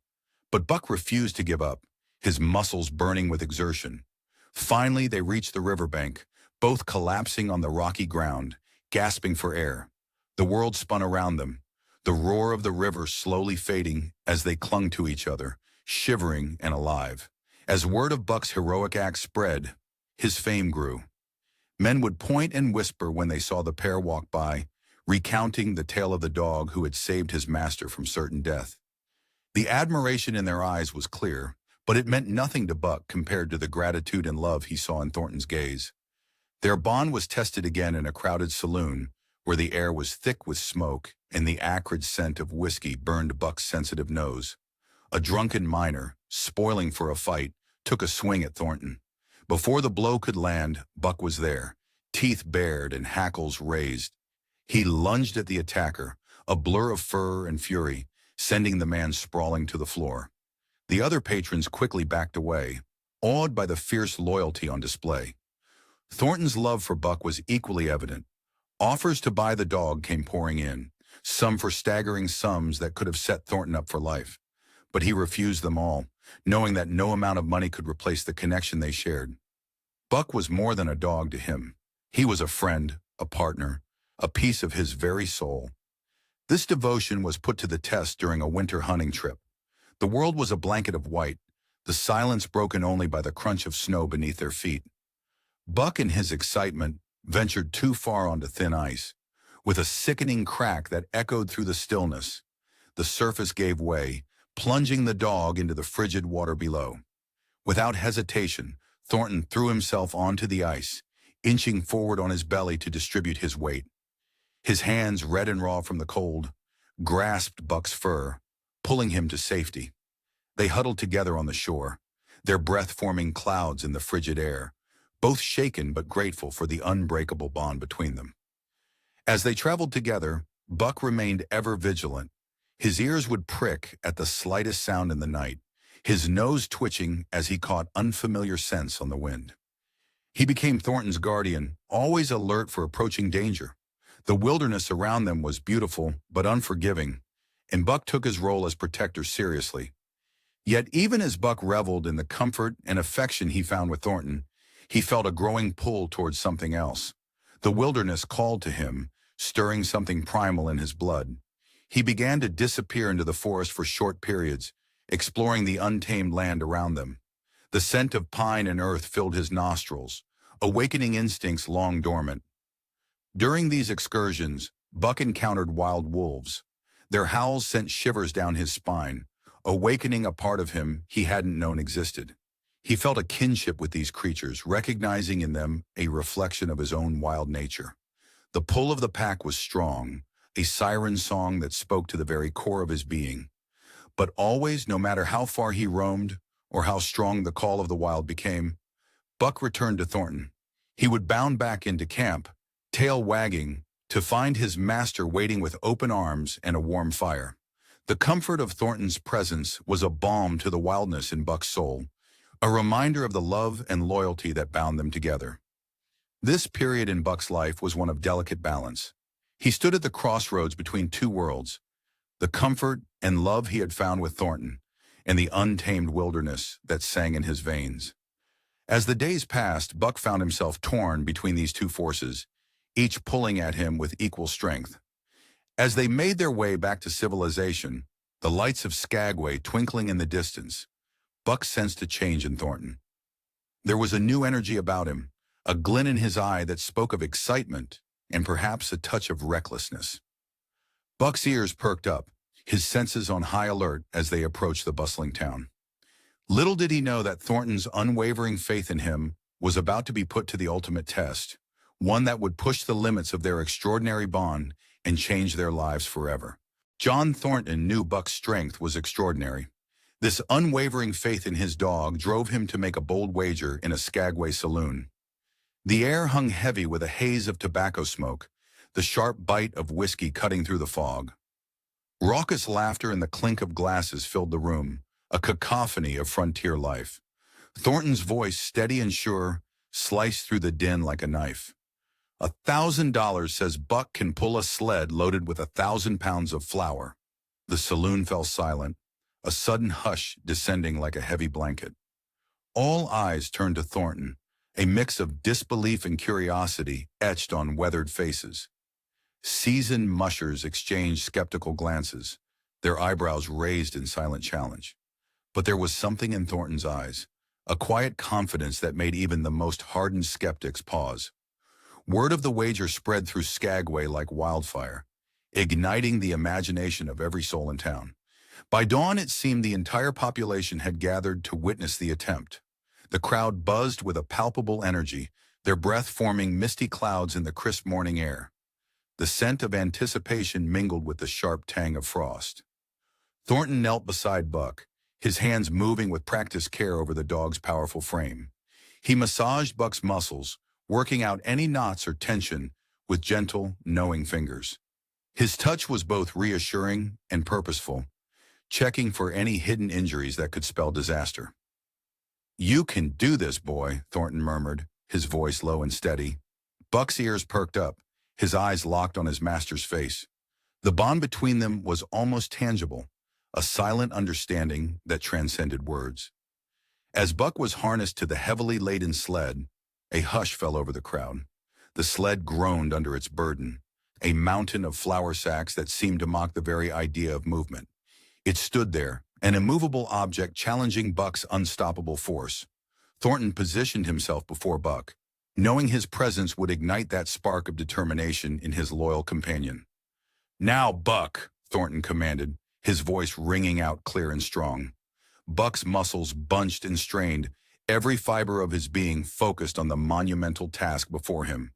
But Buck refused to give up, his muscles burning with exertion. Finally, they reached the riverbank, both collapsing on the rocky ground, gasping for air. The world spun around them, the roar of the river slowly fading as they clung to each other, shivering and alive. As word of Buck's heroic act spread, his fame grew. Men would point and whisper when they saw the pair walk by, recounting the tale of the dog who had saved his master from certain death. The admiration in their eyes was clear, but it meant nothing to Buck compared to the gratitude and love he saw in Thornton's gaze. Their bond was tested again in a crowded saloon, where the air was thick with smoke and the acrid scent of whiskey burned Buck's sensitive nose. A drunken miner, spoiling for a fight, took a swing at Thornton. Before the blow could land, Buck was there, teeth bared and hackles raised. He lunged at the attacker, a blur of fur and fury, sending the man sprawling to the floor. The other patrons quickly backed away, awed by the fierce loyalty on display. Thornton's love for Buck was equally evident. Offers to buy the dog came pouring in, some for staggering sums that could have set Thornton up for life. But he refused them all, knowing that no amount of money could replace the connection they shared. Buck was more than a dog to him. He was a friend, a partner, a piece of his very soul. This devotion was put to the test during a winter hunting trip. The world was a blanket of white, the silence broken only by the crunch of snow beneath their feet. Buck, in his excitement, ventured too far onto thin ice. With a sickening crack that echoed through the stillness, the surface gave way, plunging the dog into the frigid water below. Without hesitation, Thornton threw himself onto the ice, inching forward on his belly to distribute his weight. His hands, red and raw from the cold, grasped Buck's fur, pulling him to safety. They huddled together on the shore, their breath forming clouds in the frigid air, both shaken but grateful for the unbreakable bond between them. As they traveled together, Buck remained ever vigilant. His ears would prick at the slightest sound in the night, his nose twitching as he caught unfamiliar scents on the wind. He became Thornton's guardian, always alert for approaching danger. The wilderness around them was beautiful but unforgiving, and Buck took his role as protector seriously. Yet even as Buck reveled in the comfort and affection he found with Thornton, he felt a growing pull towards something else. The wilderness called to him, stirring something primal in his blood. He began to disappear into the forest for short periods, exploring the untamed land around them. The scent of pine and earth filled his nostrils, awakening instincts long dormant. During these excursions, Buck encountered wild wolves. Their howls sent shivers down his spine, awakening a part of him he hadn't known existed. He felt a kinship with these creatures, recognizing in them a reflection of his own wild nature. The pull of the pack was strong, a siren song that spoke to the very core of his being. But always, no matter how far he roamed or how strong the call of the wild became, Buck returned to Thornton. He would bound back into camp, tail wagging, to find his master waiting with open arms and a warm fire. The comfort of Thornton's presence was a balm to the wildness in Buck's soul, a reminder of the love and loyalty that bound them together. This period in Buck's life was one of delicate balance. He stood at the crossroads between two worlds, the comfort and love he had found with Thornton, and the untamed wilderness that sang in his veins. As the days passed, Buck found himself torn between these two forces, each pulling at him with equal strength. As they made their way back to civilization, the lights of Skagway twinkling in the distance, Buck sensed a change in Thornton. There was a new energy about him, a glint in his eye that spoke of excitement and perhaps a touch of recklessness. Buck's ears perked up, his senses on high alert as they approached the bustling town. Little did he know that Thornton's unwavering faith in him was about to be put to the ultimate test, one that would push the limits of their extraordinary bond and change their lives forever. John Thornton knew Buck's strength was extraordinary. This unwavering faith in his dog drove him to make a bold wager in a Skagway saloon. The air hung heavy with a haze of tobacco smoke, the sharp bite of whiskey cutting through the fog. Raucous laughter and the clink of glasses filled the room, a cacophony of frontier life. Thornton's voice, steady and sure, sliced through the din like a knife. $1,000 says Buck can pull a sled loaded with 1,000 pounds of flour. The saloon fell silent, a sudden hush descending like a heavy blanket. All eyes turned to Thornton, a mix of disbelief and curiosity etched on weathered faces. Seasoned mushers exchanged skeptical glances, their eyebrows raised in silent challenge. But there was something in Thornton's eyes, a quiet confidence that made even the most hardened skeptics pause. Word of the wager spread through Skagway like wildfire, igniting the imagination of every soul in town. By dawn, it seemed the entire population had gathered to witness the attempt. The crowd buzzed with a palpable energy, their breath forming misty clouds in the crisp morning air. The scent of anticipation mingled with the sharp tang of frost. Thornton knelt beside Buck, his hands moving with practiced care over the dog's powerful frame. He massaged Buck's muscles, working out any knots or tension with gentle, knowing fingers. His touch was both reassuring and purposeful, checking for any hidden injuries that could spell disaster. "You can do this, boy," Thornton murmured, his voice low and steady. Buck's ears perked up, his eyes locked on his master's face. The bond between them was almost tangible, a silent understanding that transcended words. As Buck was harnessed to the heavily laden sled, a hush fell over the crowd. The sled groaned under its burden, a mountain of flour sacks that seemed to mock the very idea of movement. It stood there, an immovable object challenging Buck's unstoppable force. Thornton positioned himself before Buck, knowing his presence would ignite that spark of determination in his loyal companion. "Now, Buck," Thornton commanded, his voice ringing out clear and strong. Buck's muscles bunched and strained, every fiber of his being focused on the monumental task before him.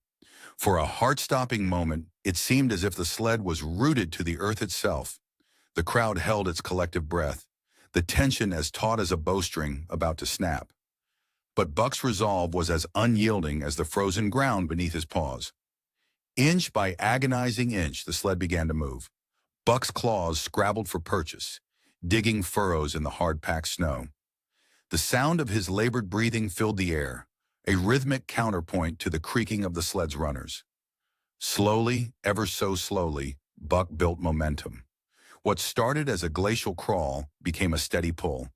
For a heart-stopping moment, it seemed as if the sled was rooted to the earth itself. The crowd held its collective breath, the tension as taut as a bowstring about to snap. But Buck's resolve was as unyielding as the frozen ground beneath his paws. Inch by agonizing inch, the sled began to move. Buck's claws scrabbled for purchase, digging furrows in the hard-packed snow. The sound of his labored breathing filled the air, a rhythmic counterpoint to the creaking of the sled's runners. Slowly, ever so slowly, Buck built momentum. What started as a glacial crawl became a steady pull.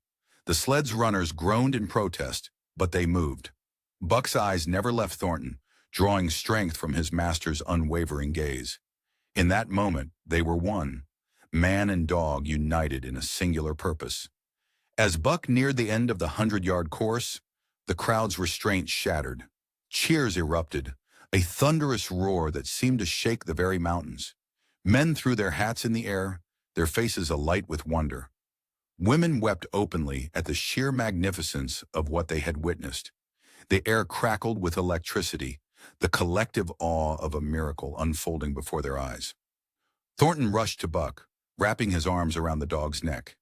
The sled's runners groaned in protest, but they moved. Buck's eyes never left Thornton, drawing strength from his master's unwavering gaze. In that moment, they were one, man and dog united in a singular purpose. As Buck neared the end of the 100-yard course, the crowd's restraint shattered. Cheers erupted, a thunderous roar that seemed to shake the very mountains. Men threw their hats in the air, their faces alight with wonder. Women wept openly at the sheer magnificence of what they had witnessed. The air crackled with electricity, the collective awe of a miracle unfolding before their eyes. Thornton rushed to Buck, wrapping his arms around the dog's neck.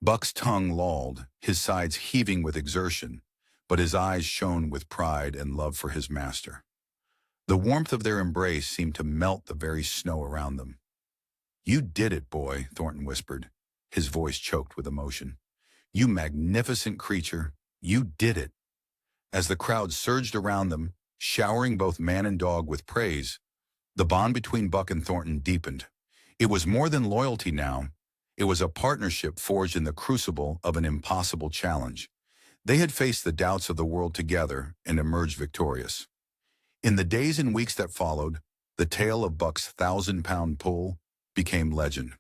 Buck's tongue lolled, his sides heaving with exertion, but his eyes shone with pride and love for his master. The warmth of their embrace seemed to melt the very snow around them. "You did it, boy," Thornton whispered, his voice choked with emotion. "You magnificent creature, you did it." As the crowd surged around them, showering both man and dog with praise, the bond between Buck and Thornton deepened. It was more than loyalty now. It was a partnership forged in the crucible of an impossible challenge. They had faced the doubts of the world together and emerged victorious. In the days and weeks that followed, the tale of Buck's 1,000-pound pull became legend.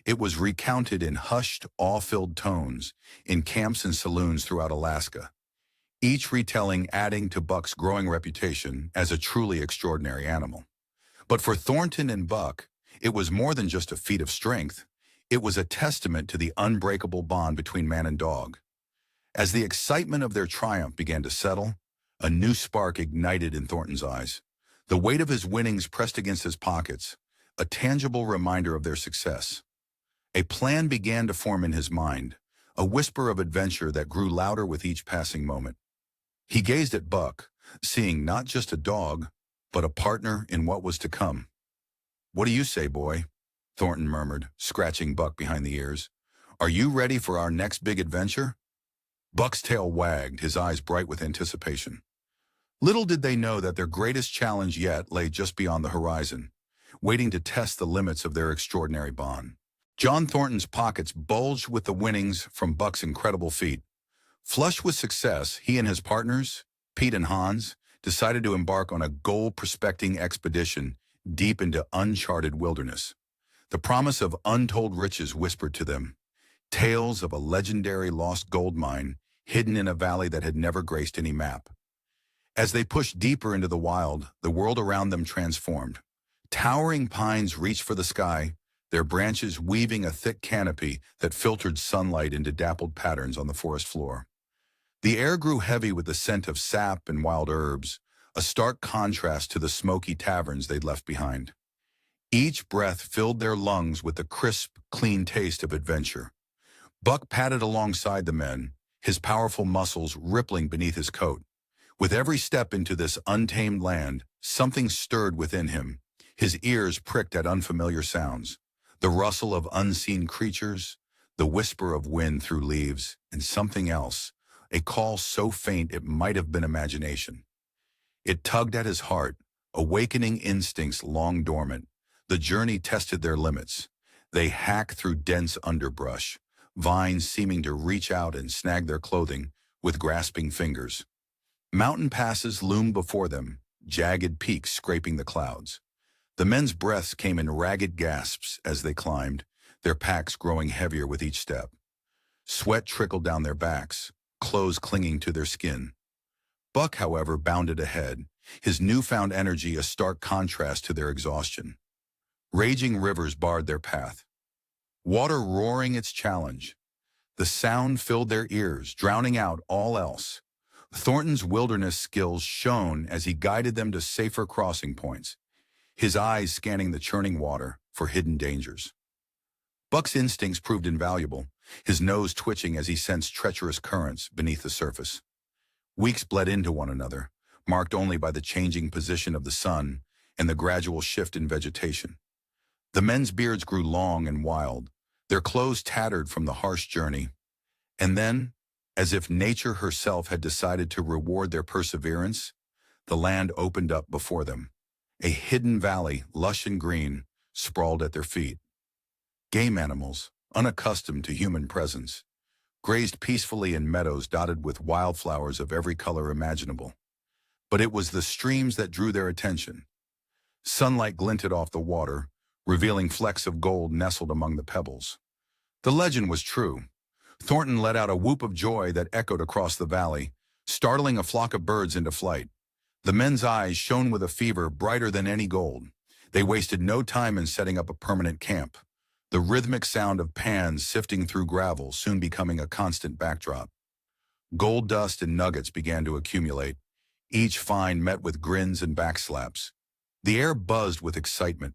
It was recounted in hushed, awe-filled tones in camps and saloons throughout Alaska, each retelling adding to Buck's growing reputation as a truly extraordinary animal. But for Thornton and Buck, it was more than just a feat of strength. It was a testament to the unbreakable bond between man and dog. As the excitement of their triumph began to settle, a new spark ignited in Thornton's eyes. The weight of his winnings pressed against his pockets, a tangible reminder of their success. A plan began to form in his mind, a whisper of adventure that grew louder with each passing moment. He gazed at Buck, seeing not just a dog, but a partner in what was to come. "What do you say, boy?" Thornton murmured, scratching Buck behind the ears. "Are you ready for our next big adventure?" Buck's tail wagged, his eyes bright with anticipation. Little did they know that their greatest challenge yet lay just beyond the horizon, waiting to test the limits of their extraordinary bond. John Thornton's pockets bulged with the winnings from Buck's incredible feat. Flush with success, he and his partners, Pete and Hans, decided to embark on a gold-prospecting expedition deep into uncharted wilderness. The promise of untold riches whispered to them, tales of a legendary lost gold mine hidden in a valley that had never graced any map. As they pushed deeper into the wild, the world around them transformed. Towering pines reached for the sky, their branches weaving a thick canopy that filtered sunlight into dappled patterns on the forest floor. The air grew heavy with the scent of sap and wild herbs, a stark contrast to the smoky taverns they'd left behind. Each breath filled their lungs with the crisp, clean taste of adventure. Buck padded alongside the men, his powerful muscles rippling beneath his coat. With every step into this untamed land, something stirred within him. His ears pricked at unfamiliar sounds, the rustle of unseen creatures, the whisper of wind through leaves, and something else, a call so faint it might have been imagination. It tugged at his heart, awakening instincts long dormant. The journey tested their limits. They hacked through dense underbrush, vines seeming to reach out and snag their clothing with grasping fingers. Mountain passes loomed before them, jagged peaks scraping the clouds. The men's breaths came in ragged gasps as they climbed, their packs growing heavier with each step. Sweat trickled down their backs, clothes clinging to their skin. Buck, however, bounded ahead, his newfound energy a stark contrast to their exhaustion. Raging rivers barred their path, water roaring its challenge. The sound filled their ears, drowning out all else. Thornton's wilderness skills shone as he guided them to safer crossing points, his eyes scanning the churning water for hidden dangers. Buck's instincts proved invaluable, his nose twitching as he sensed treacherous currents beneath the surface. Weeks bled into one another, marked only by the changing position of the sun and the gradual shift in vegetation. The men's beards grew long and wild, their clothes tattered from the harsh journey. And then, as if nature herself had decided to reward their perseverance, the land opened up before them. A hidden valley, lush and green, sprawled at their feet. Game animals, unaccustomed to human presence, grazed peacefully in meadows dotted with wildflowers of every color imaginable. But it was the streams that drew their attention. Sunlight glinted off the water, revealing flecks of gold nestled among the pebbles. The legend was true. Thornton let out a whoop of joy that echoed across the valley, startling a flock of birds into flight. The men's eyes shone with a fever brighter than any gold. They wasted no time in setting up a permanent camp, the rhythmic sound of pans sifting through gravel soon becoming a constant backdrop. Gold dust and nuggets began to accumulate, each find met with grins and backslaps. The air buzzed with excitement,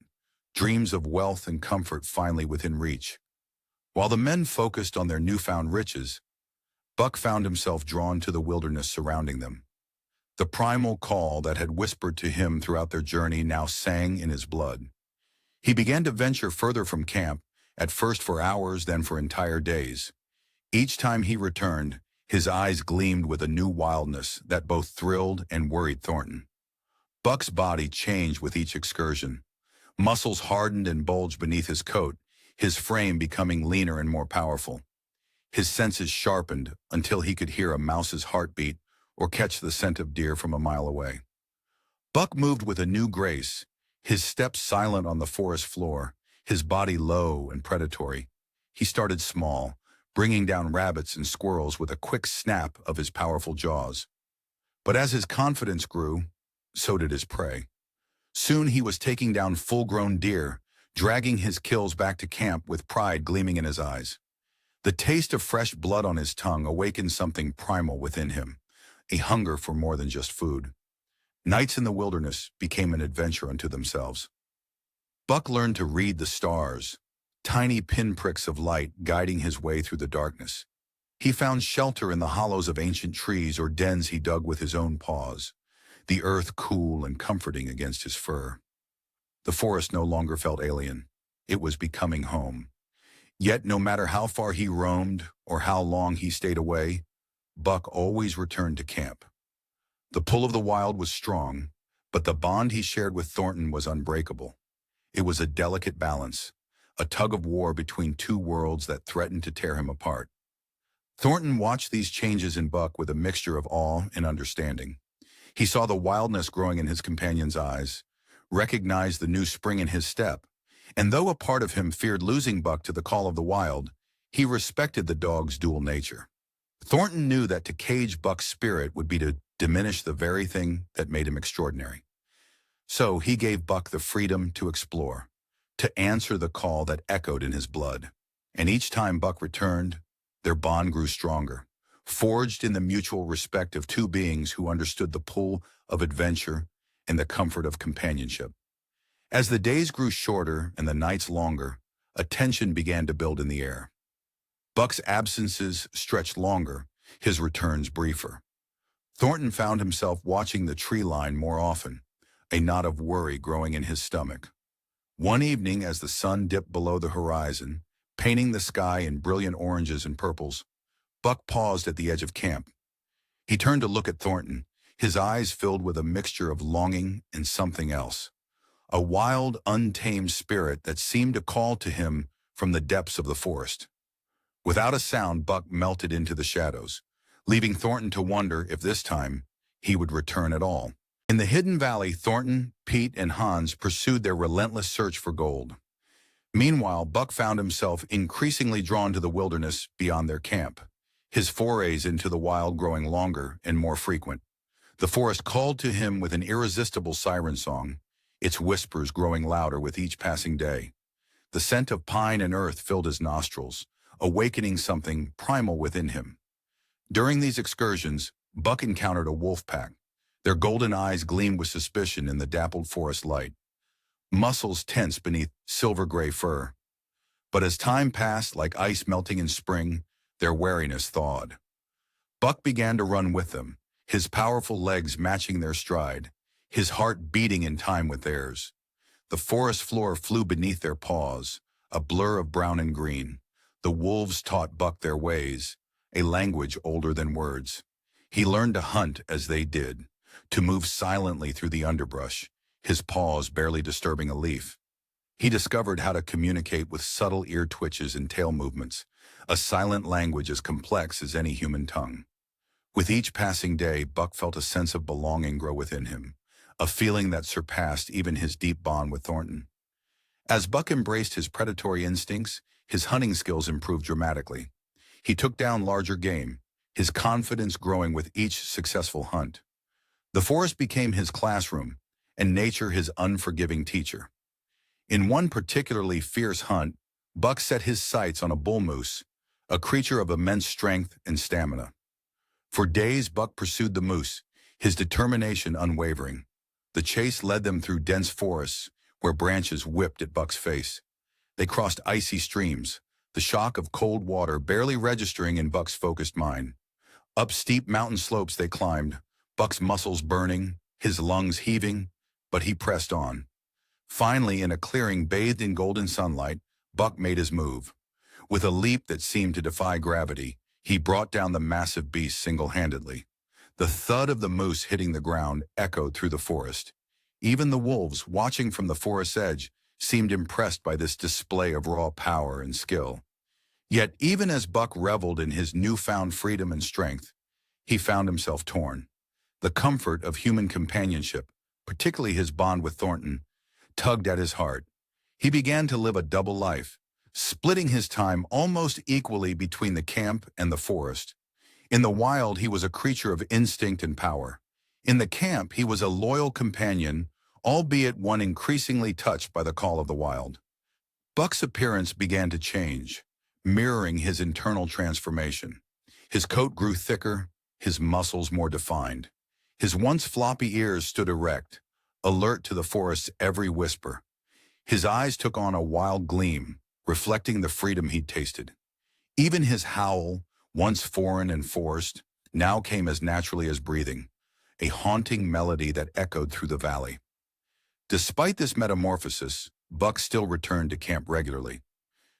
dreams of wealth and comfort finally within reach. While the men focused on their newfound riches, Buck found himself drawn to the wilderness surrounding them. The primal call that had whispered to him throughout their journey now sang in his blood. He began to venture further from camp, at first for hours, then for entire days. Each time he returned, his eyes gleamed with a new wildness that both thrilled and worried Thornton. Buck's body changed with each excursion. Muscles hardened and bulged beneath his coat, his frame becoming leaner and more powerful. His senses sharpened until he could hear a mouse's heartbeat or catch the scent of deer from a mile away. Buck moved with a new grace, his steps silent on the forest floor, his body low and predatory. He started small, bringing down rabbits and squirrels with a quick snap of his powerful jaws. But as his confidence grew, so did his prey. Soon he was taking down full-grown deer, dragging his kills back to camp with pride gleaming in his eyes. The taste of fresh blood on his tongue awakened something primal within him, a hunger for more than just food. Nights in the wilderness became an adventure unto themselves. Buck learned to read the stars, tiny pinpricks of light guiding his way through the darkness. He found shelter in the hollows of ancient trees or dens he dug with his own paws, the earth cool and comforting against his fur. The forest no longer felt alien. It was becoming home. Yet no matter how far he roamed or how long he stayed away, Buck always returned to camp. The pull of the wild was strong, but the bond he shared with Thornton was unbreakable. It was a delicate balance, a tug of war between two worlds that threatened to tear him apart. Thornton watched these changes in Buck with a mixture of awe and understanding. He saw the wildness growing in his companion's eyes, recognized the new spring in his step, and though a part of him feared losing Buck to the call of the wild, he respected the dog's dual nature. Thornton knew that to cage Buck's spirit would be to diminish the very thing that made him extraordinary. So he gave Buck the freedom to explore, to answer the call that echoed in his blood. And each time Buck returned, their bond grew stronger, forged in the mutual respect of two beings who understood the pull of adventure and the comfort of companionship. As the days grew shorter and the nights longer, a tension began to build in the air. Buck's absences stretched longer, his returns briefer. Thornton found himself watching the tree line more often, a knot of worry growing in his stomach. One evening, as the sun dipped below the horizon, painting the sky in brilliant oranges and purples, Buck paused at the edge of camp. He turned to look at Thornton, his eyes filled with a mixture of longing and something else, a wild, untamed spirit that seemed to call to him from the depths of the forest. Without a sound, Buck melted into the shadows, leaving Thornton to wonder if this time he would return at all. In the hidden valley, Thornton, Pete, and Hans pursued their relentless search for gold. Meanwhile, Buck found himself increasingly drawn to the wilderness beyond their camp, his forays into the wild growing longer and more frequent. The forest called to him with an irresistible siren song, its whispers growing louder with each passing day. The scent of pine and earth filled his nostrils, awakening something primal within him. During these excursions, Buck encountered a wolf pack. Their golden eyes gleamed with suspicion in the dappled forest light, muscles tense beneath silver-gray fur. But as time passed, like ice melting in spring, their wariness thawed. Buck began to run with them, his powerful legs matching their stride, his heart beating in time with theirs. The forest floor flew beneath their paws, a blur of brown and green. The wolves taught Buck their ways, a language older than words. He learned to hunt as they did, to move silently through the underbrush, his paws barely disturbing a leaf. He discovered how to communicate with subtle ear twitches and tail movements, a silent language as complex as any human tongue. With each passing day, Buck felt a sense of belonging grow within him, a feeling that surpassed even his deep bond with Thornton. As Buck embraced his predatory instincts, his hunting skills improved dramatically. He took down larger game, his confidence growing with each successful hunt. The forest became his classroom, and nature his unforgiving teacher. In one particularly fierce hunt, Buck set his sights on a bull moose, a creature of immense strength and stamina. For days, Buck pursued the moose, his determination unwavering. The chase led them through dense forests, where branches whipped at Buck's face. They crossed icy streams, the shock of cold water barely registering in Buck's focused mind. Up steep mountain slopes they climbed, Buck's muscles burning, his lungs heaving, but he pressed on. Finally, in a clearing bathed in golden sunlight, Buck made his move. With a leap that seemed to defy gravity, he brought down the massive beast single-handedly. The thud of the moose hitting the ground echoed through the forest. Even the wolves, watching from the forest's edge, seemed impressed by this display of raw power and skill. Yet even as Buck reveled in his newfound freedom and strength, he found himself torn. The comfort of human companionship, particularly his bond with Thornton, tugged at his heart. He began to live a double life, splitting his time almost equally between the camp and the forest. In the wild, he was a creature of instinct and power. In the camp, he was a loyal companion, albeit one increasingly touched by the call of the wild. Buck's appearance began to change, mirroring his internal transformation. His coat grew thicker, his muscles more defined. His once floppy ears stood erect, alert to the forest's every whisper. His eyes took on a wild gleam, reflecting the freedom he'd tasted. Even his howl, once foreign and forced, now came as naturally as breathing, a haunting melody that echoed through the valley. Despite this metamorphosis, Buck still returned to camp regularly.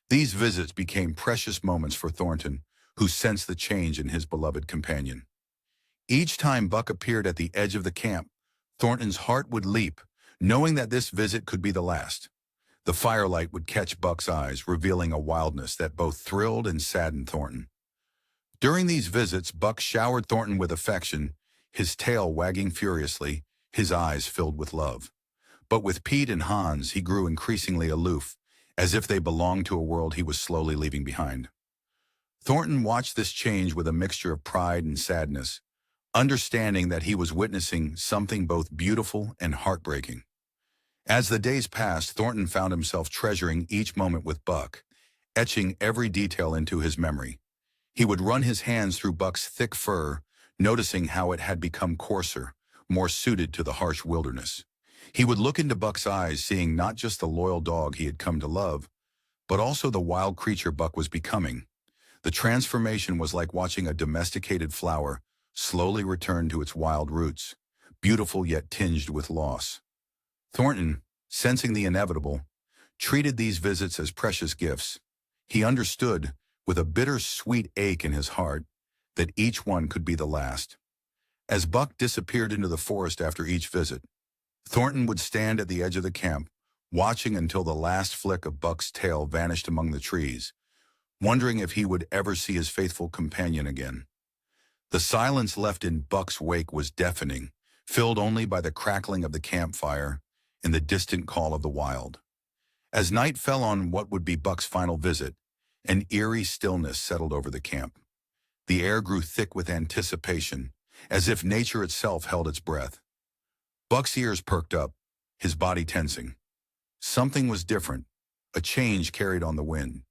These visits became precious moments for Thornton, who sensed the change in his beloved companion. Each time Buck appeared at the edge of the camp, Thornton's heart would leap, knowing that this visit could be the last. The firelight would catch Buck's eyes, revealing a wildness that both thrilled and saddened Thornton. During these visits, Buck showered Thornton with affection, his tail wagging furiously, his eyes filled with love. But with Pete and Hans, he grew increasingly aloof, as if they belonged to a world he was slowly leaving behind. Thornton watched this change with a mixture of pride and sadness, understanding that he was witnessing something both beautiful and heartbreaking. As the days passed, Thornton found himself treasuring each moment with Buck, etching every detail into his memory. He would run his hands through Buck's thick fur, noticing how it had become coarser, more suited to the harsh wilderness. He would look into Buck's eyes, seeing not just the loyal dog he had come to love, but also the wild creature Buck was becoming. The transformation was like watching a domesticated flower slowly return to its wild roots, beautiful yet tinged with loss. Thornton, sensing the inevitable, treated these visits as precious gifts. He understood, with a bitter-sweet ache in his heart, that each one could be the last. As Buck disappeared into the forest after each visit, Thornton would stand at the edge of the camp, watching until the last flick of Buck's tail vanished among the trees, wondering if he would ever see his faithful companion again. The silence left in Buck's wake was deafening, filled only by the crackling of the campfire and the distant call of the wild. As night fell on what would be Buck's final visit, an eerie stillness settled over the camp. The air grew thick with anticipation, as if nature itself held its breath. Buck's ears perked up, his body tensing. Something was different, a change carried on the wind.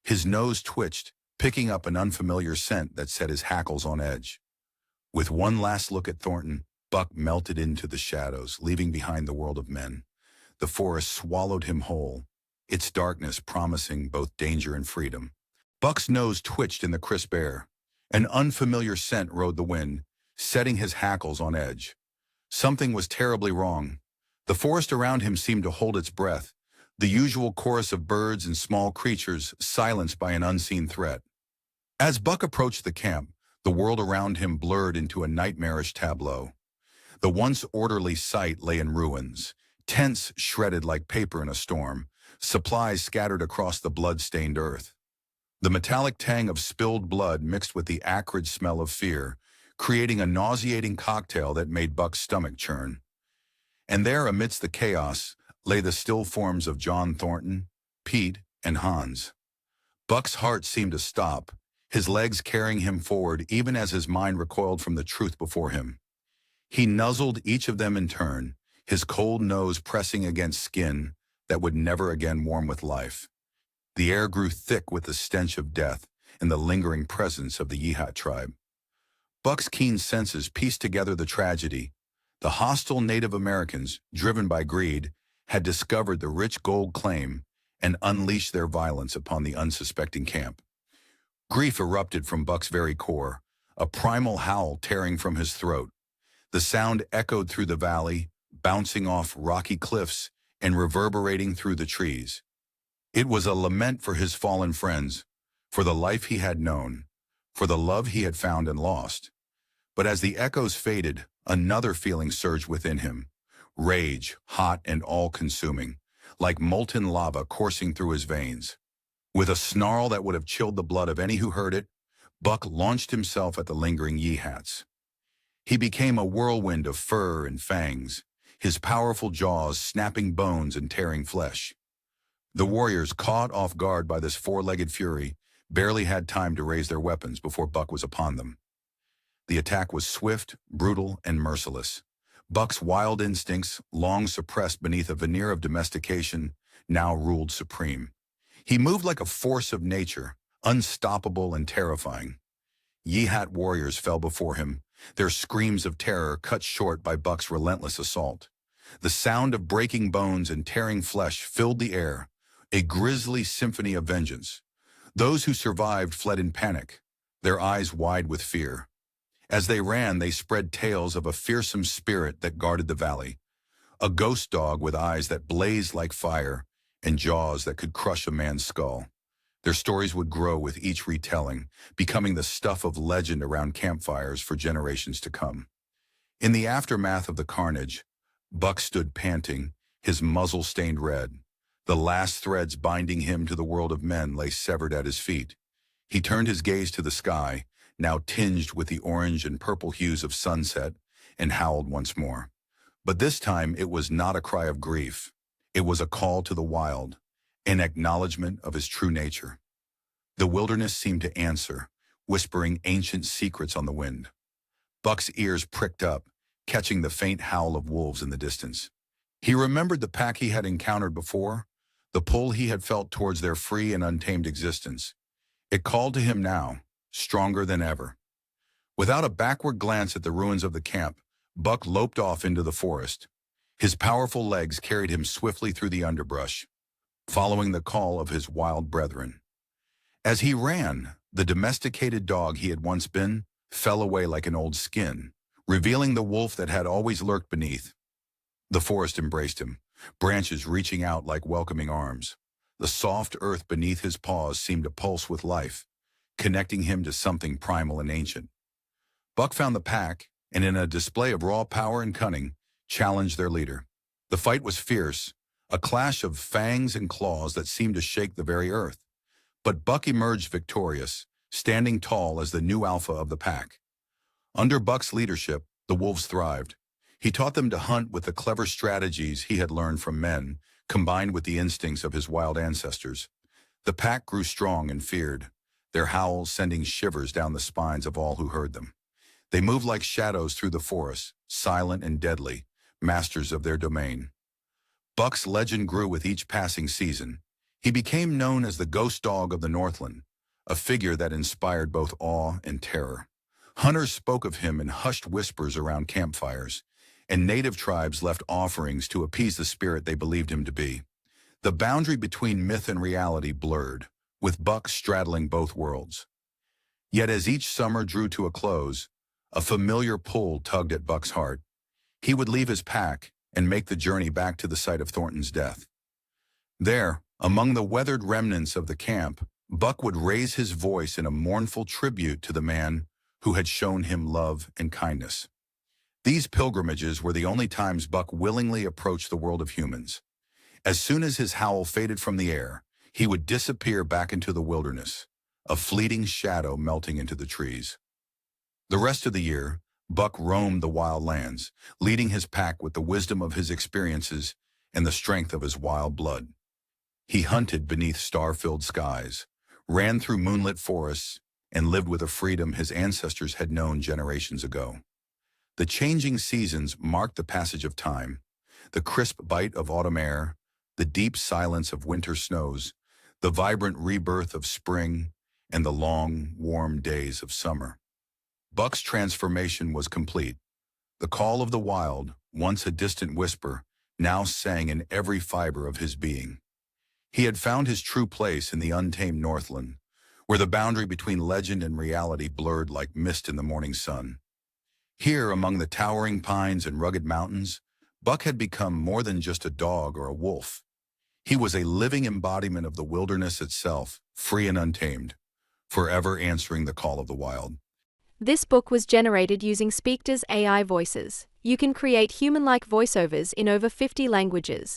His nose twitched, picking up an unfamiliar scent that set his hackles on edge. With one last look at Thornton, Buck melted into the shadows, leaving behind the world of men. The forest swallowed him whole, its darkness promising both danger and freedom. Buck's nose twitched in the crisp air. An unfamiliar scent rode the wind, setting his hackles on edge. Something was terribly wrong. The forest around him seemed to hold its breath, the usual chorus of birds and small creatures silenced by an unseen threat. As Buck approached the camp, the world around him blurred into a nightmarish tableau. The once orderly site lay in ruins, tents shredded like paper in a storm, supplies scattered across the blood-stained earth. The metallic tang of spilled blood mixed with the acrid smell of fear, creating a nauseating cocktail that made Buck's stomach churn. And there, amidst the chaos, lay the still forms of John Thornton, Pete, and Hans. Buck's heart seemed to stop, his legs carrying him forward even as his mind recoiled from the truth before him. He nuzzled each of them in turn, his cold nose pressing against skin that would never again warm with life. The air grew thick with the stench of death and the lingering presence of the Yihat tribe. Buck's keen senses pieced together the tragedy. The hostile Native Americans, driven by greed, had discovered the rich gold claim and unleashed their violence upon the unsuspecting camp. Grief erupted from Buck's very core, a primal howl tearing from his throat. The sound echoed through the valley, bouncing off rocky cliffs and reverberating through the trees. It was a lament for his fallen friends, for the life he had known, for the love he had found and lost. But as the echoes faded, another feeling surged within him, rage, hot and all-consuming, like molten lava coursing through his veins. With a snarl that would have chilled the blood of any who heard it, Buck launched himself at the lingering Yihats. He became a whirlwind of fur and fangs, his powerful jaws snapping bones and tearing flesh. The warriors, caught off guard by this four-legged fury, barely had time to raise their weapons before Buck was upon them. The attack was swift, brutal, and merciless. Buck's wild instincts, long suppressed beneath a veneer of domestication, now ruled supreme. He moved like a force of nature, unstoppable and terrifying. Yehat warriors fell before him, their screams of terror cut short by Buck's relentless assault. The sound of breaking bones and tearing flesh filled the air, a grisly symphony of vengeance. Those who survived fled in panic, their eyes wide with fear. As they ran, they spread tales of a fearsome spirit that guarded the valley, a ghost dog with eyes that blazed like fire and jaws that could crush a man's skull. Their stories would grow with each retelling, becoming the stuff of legend around campfires for generations to come. In the aftermath of the carnage, Buck stood panting, his muzzle stained red. The last threads binding him to the world of men lay severed at his feet. He turned his gaze to the sky, now tinged with the orange and purple hues of sunset, and howled once more. But this time it was not a cry of grief. It was a call to the wild, an acknowledgement of his true nature. The wilderness seemed to answer, whispering ancient secrets on the wind. Buck's ears pricked up, catching the faint howl of wolves in the distance. He remembered the pack he had encountered before, the pull he had felt towards their free and untamed existence. It called to him now, stronger than ever. Without a backward glance at the ruins of the camp, Buck loped off into the forest. His powerful legs carried him swiftly through the underbrush, following the call of his wild brethren. As he ran, the domesticated dog he had once been fell away like an old skin, revealing the wolf that had always lurked beneath. The forest embraced him, branches reaching out like welcoming arms. The soft earth beneath his paws seemed to pulse with life, connecting him to something primal and ancient. Buck found the pack, and in a display of raw power and cunning, challenged their leader. The fight was fierce, a clash of fangs and claws that seemed to shake the very earth. But Buck emerged victorious, standing tall as the new alpha of the pack. Under Buck's leadership, the wolves thrived. He taught them to hunt with the clever strategies he had learned from men, combined with the instincts of his wild ancestors. The pack grew strong and feared, their howls sending shivers down the spines of all who heard them. They moved like shadows through the forest, silent and deadly, masters of their domain. Buck's legend grew with each passing season. He became known as the ghost dog of the Northland, a figure that inspired both awe and terror. Hunters spoke of him in hushed whispers around campfires, and native tribes left offerings to appease the spirit they believed him to be. The boundary between myth and reality blurred, with Buck straddling both worlds. Yet as each summer drew to a close, a familiar pull tugged at Buck's heart. He would leave his pack and make the journey back to the site of Thornton's death. There, among the weathered remnants of the camp, Buck would raise his voice in a mournful tribute to the man who had shown him love and kindness. These pilgrimages were the only times Buck willingly approached the world of humans. As soon as his howl faded from the air, he would disappear back into the wilderness, a fleeting shadow melting into the trees. The rest of the year, Buck roamed the wild lands, leading his pack with the wisdom of his experiences and the strength of his wild blood. He hunted beneath star-filled skies, ran through moonlit forests, and lived with a freedom his ancestors had known generations ago. The changing seasons marked the passage of time, the crisp bite of autumn air, the deep silence of winter snows, the vibrant rebirth of spring, and the long, warm days of summer. Buck's transformation was complete. The call of the wild, once a distant whisper, now sang in every fiber of his being. He had found his true place in the untamed Northland, where the boundary between legend and reality blurred like mist in the morning sun. Here, among the towering pines and rugged mountains, Buck had become more than just a dog or a wolf. He was a living embodiment of the wilderness itself, free and untamed, forever answering the call of the wild. This book was generated using Speakter's AI voices. You can create human-like voiceovers in over 50 languages.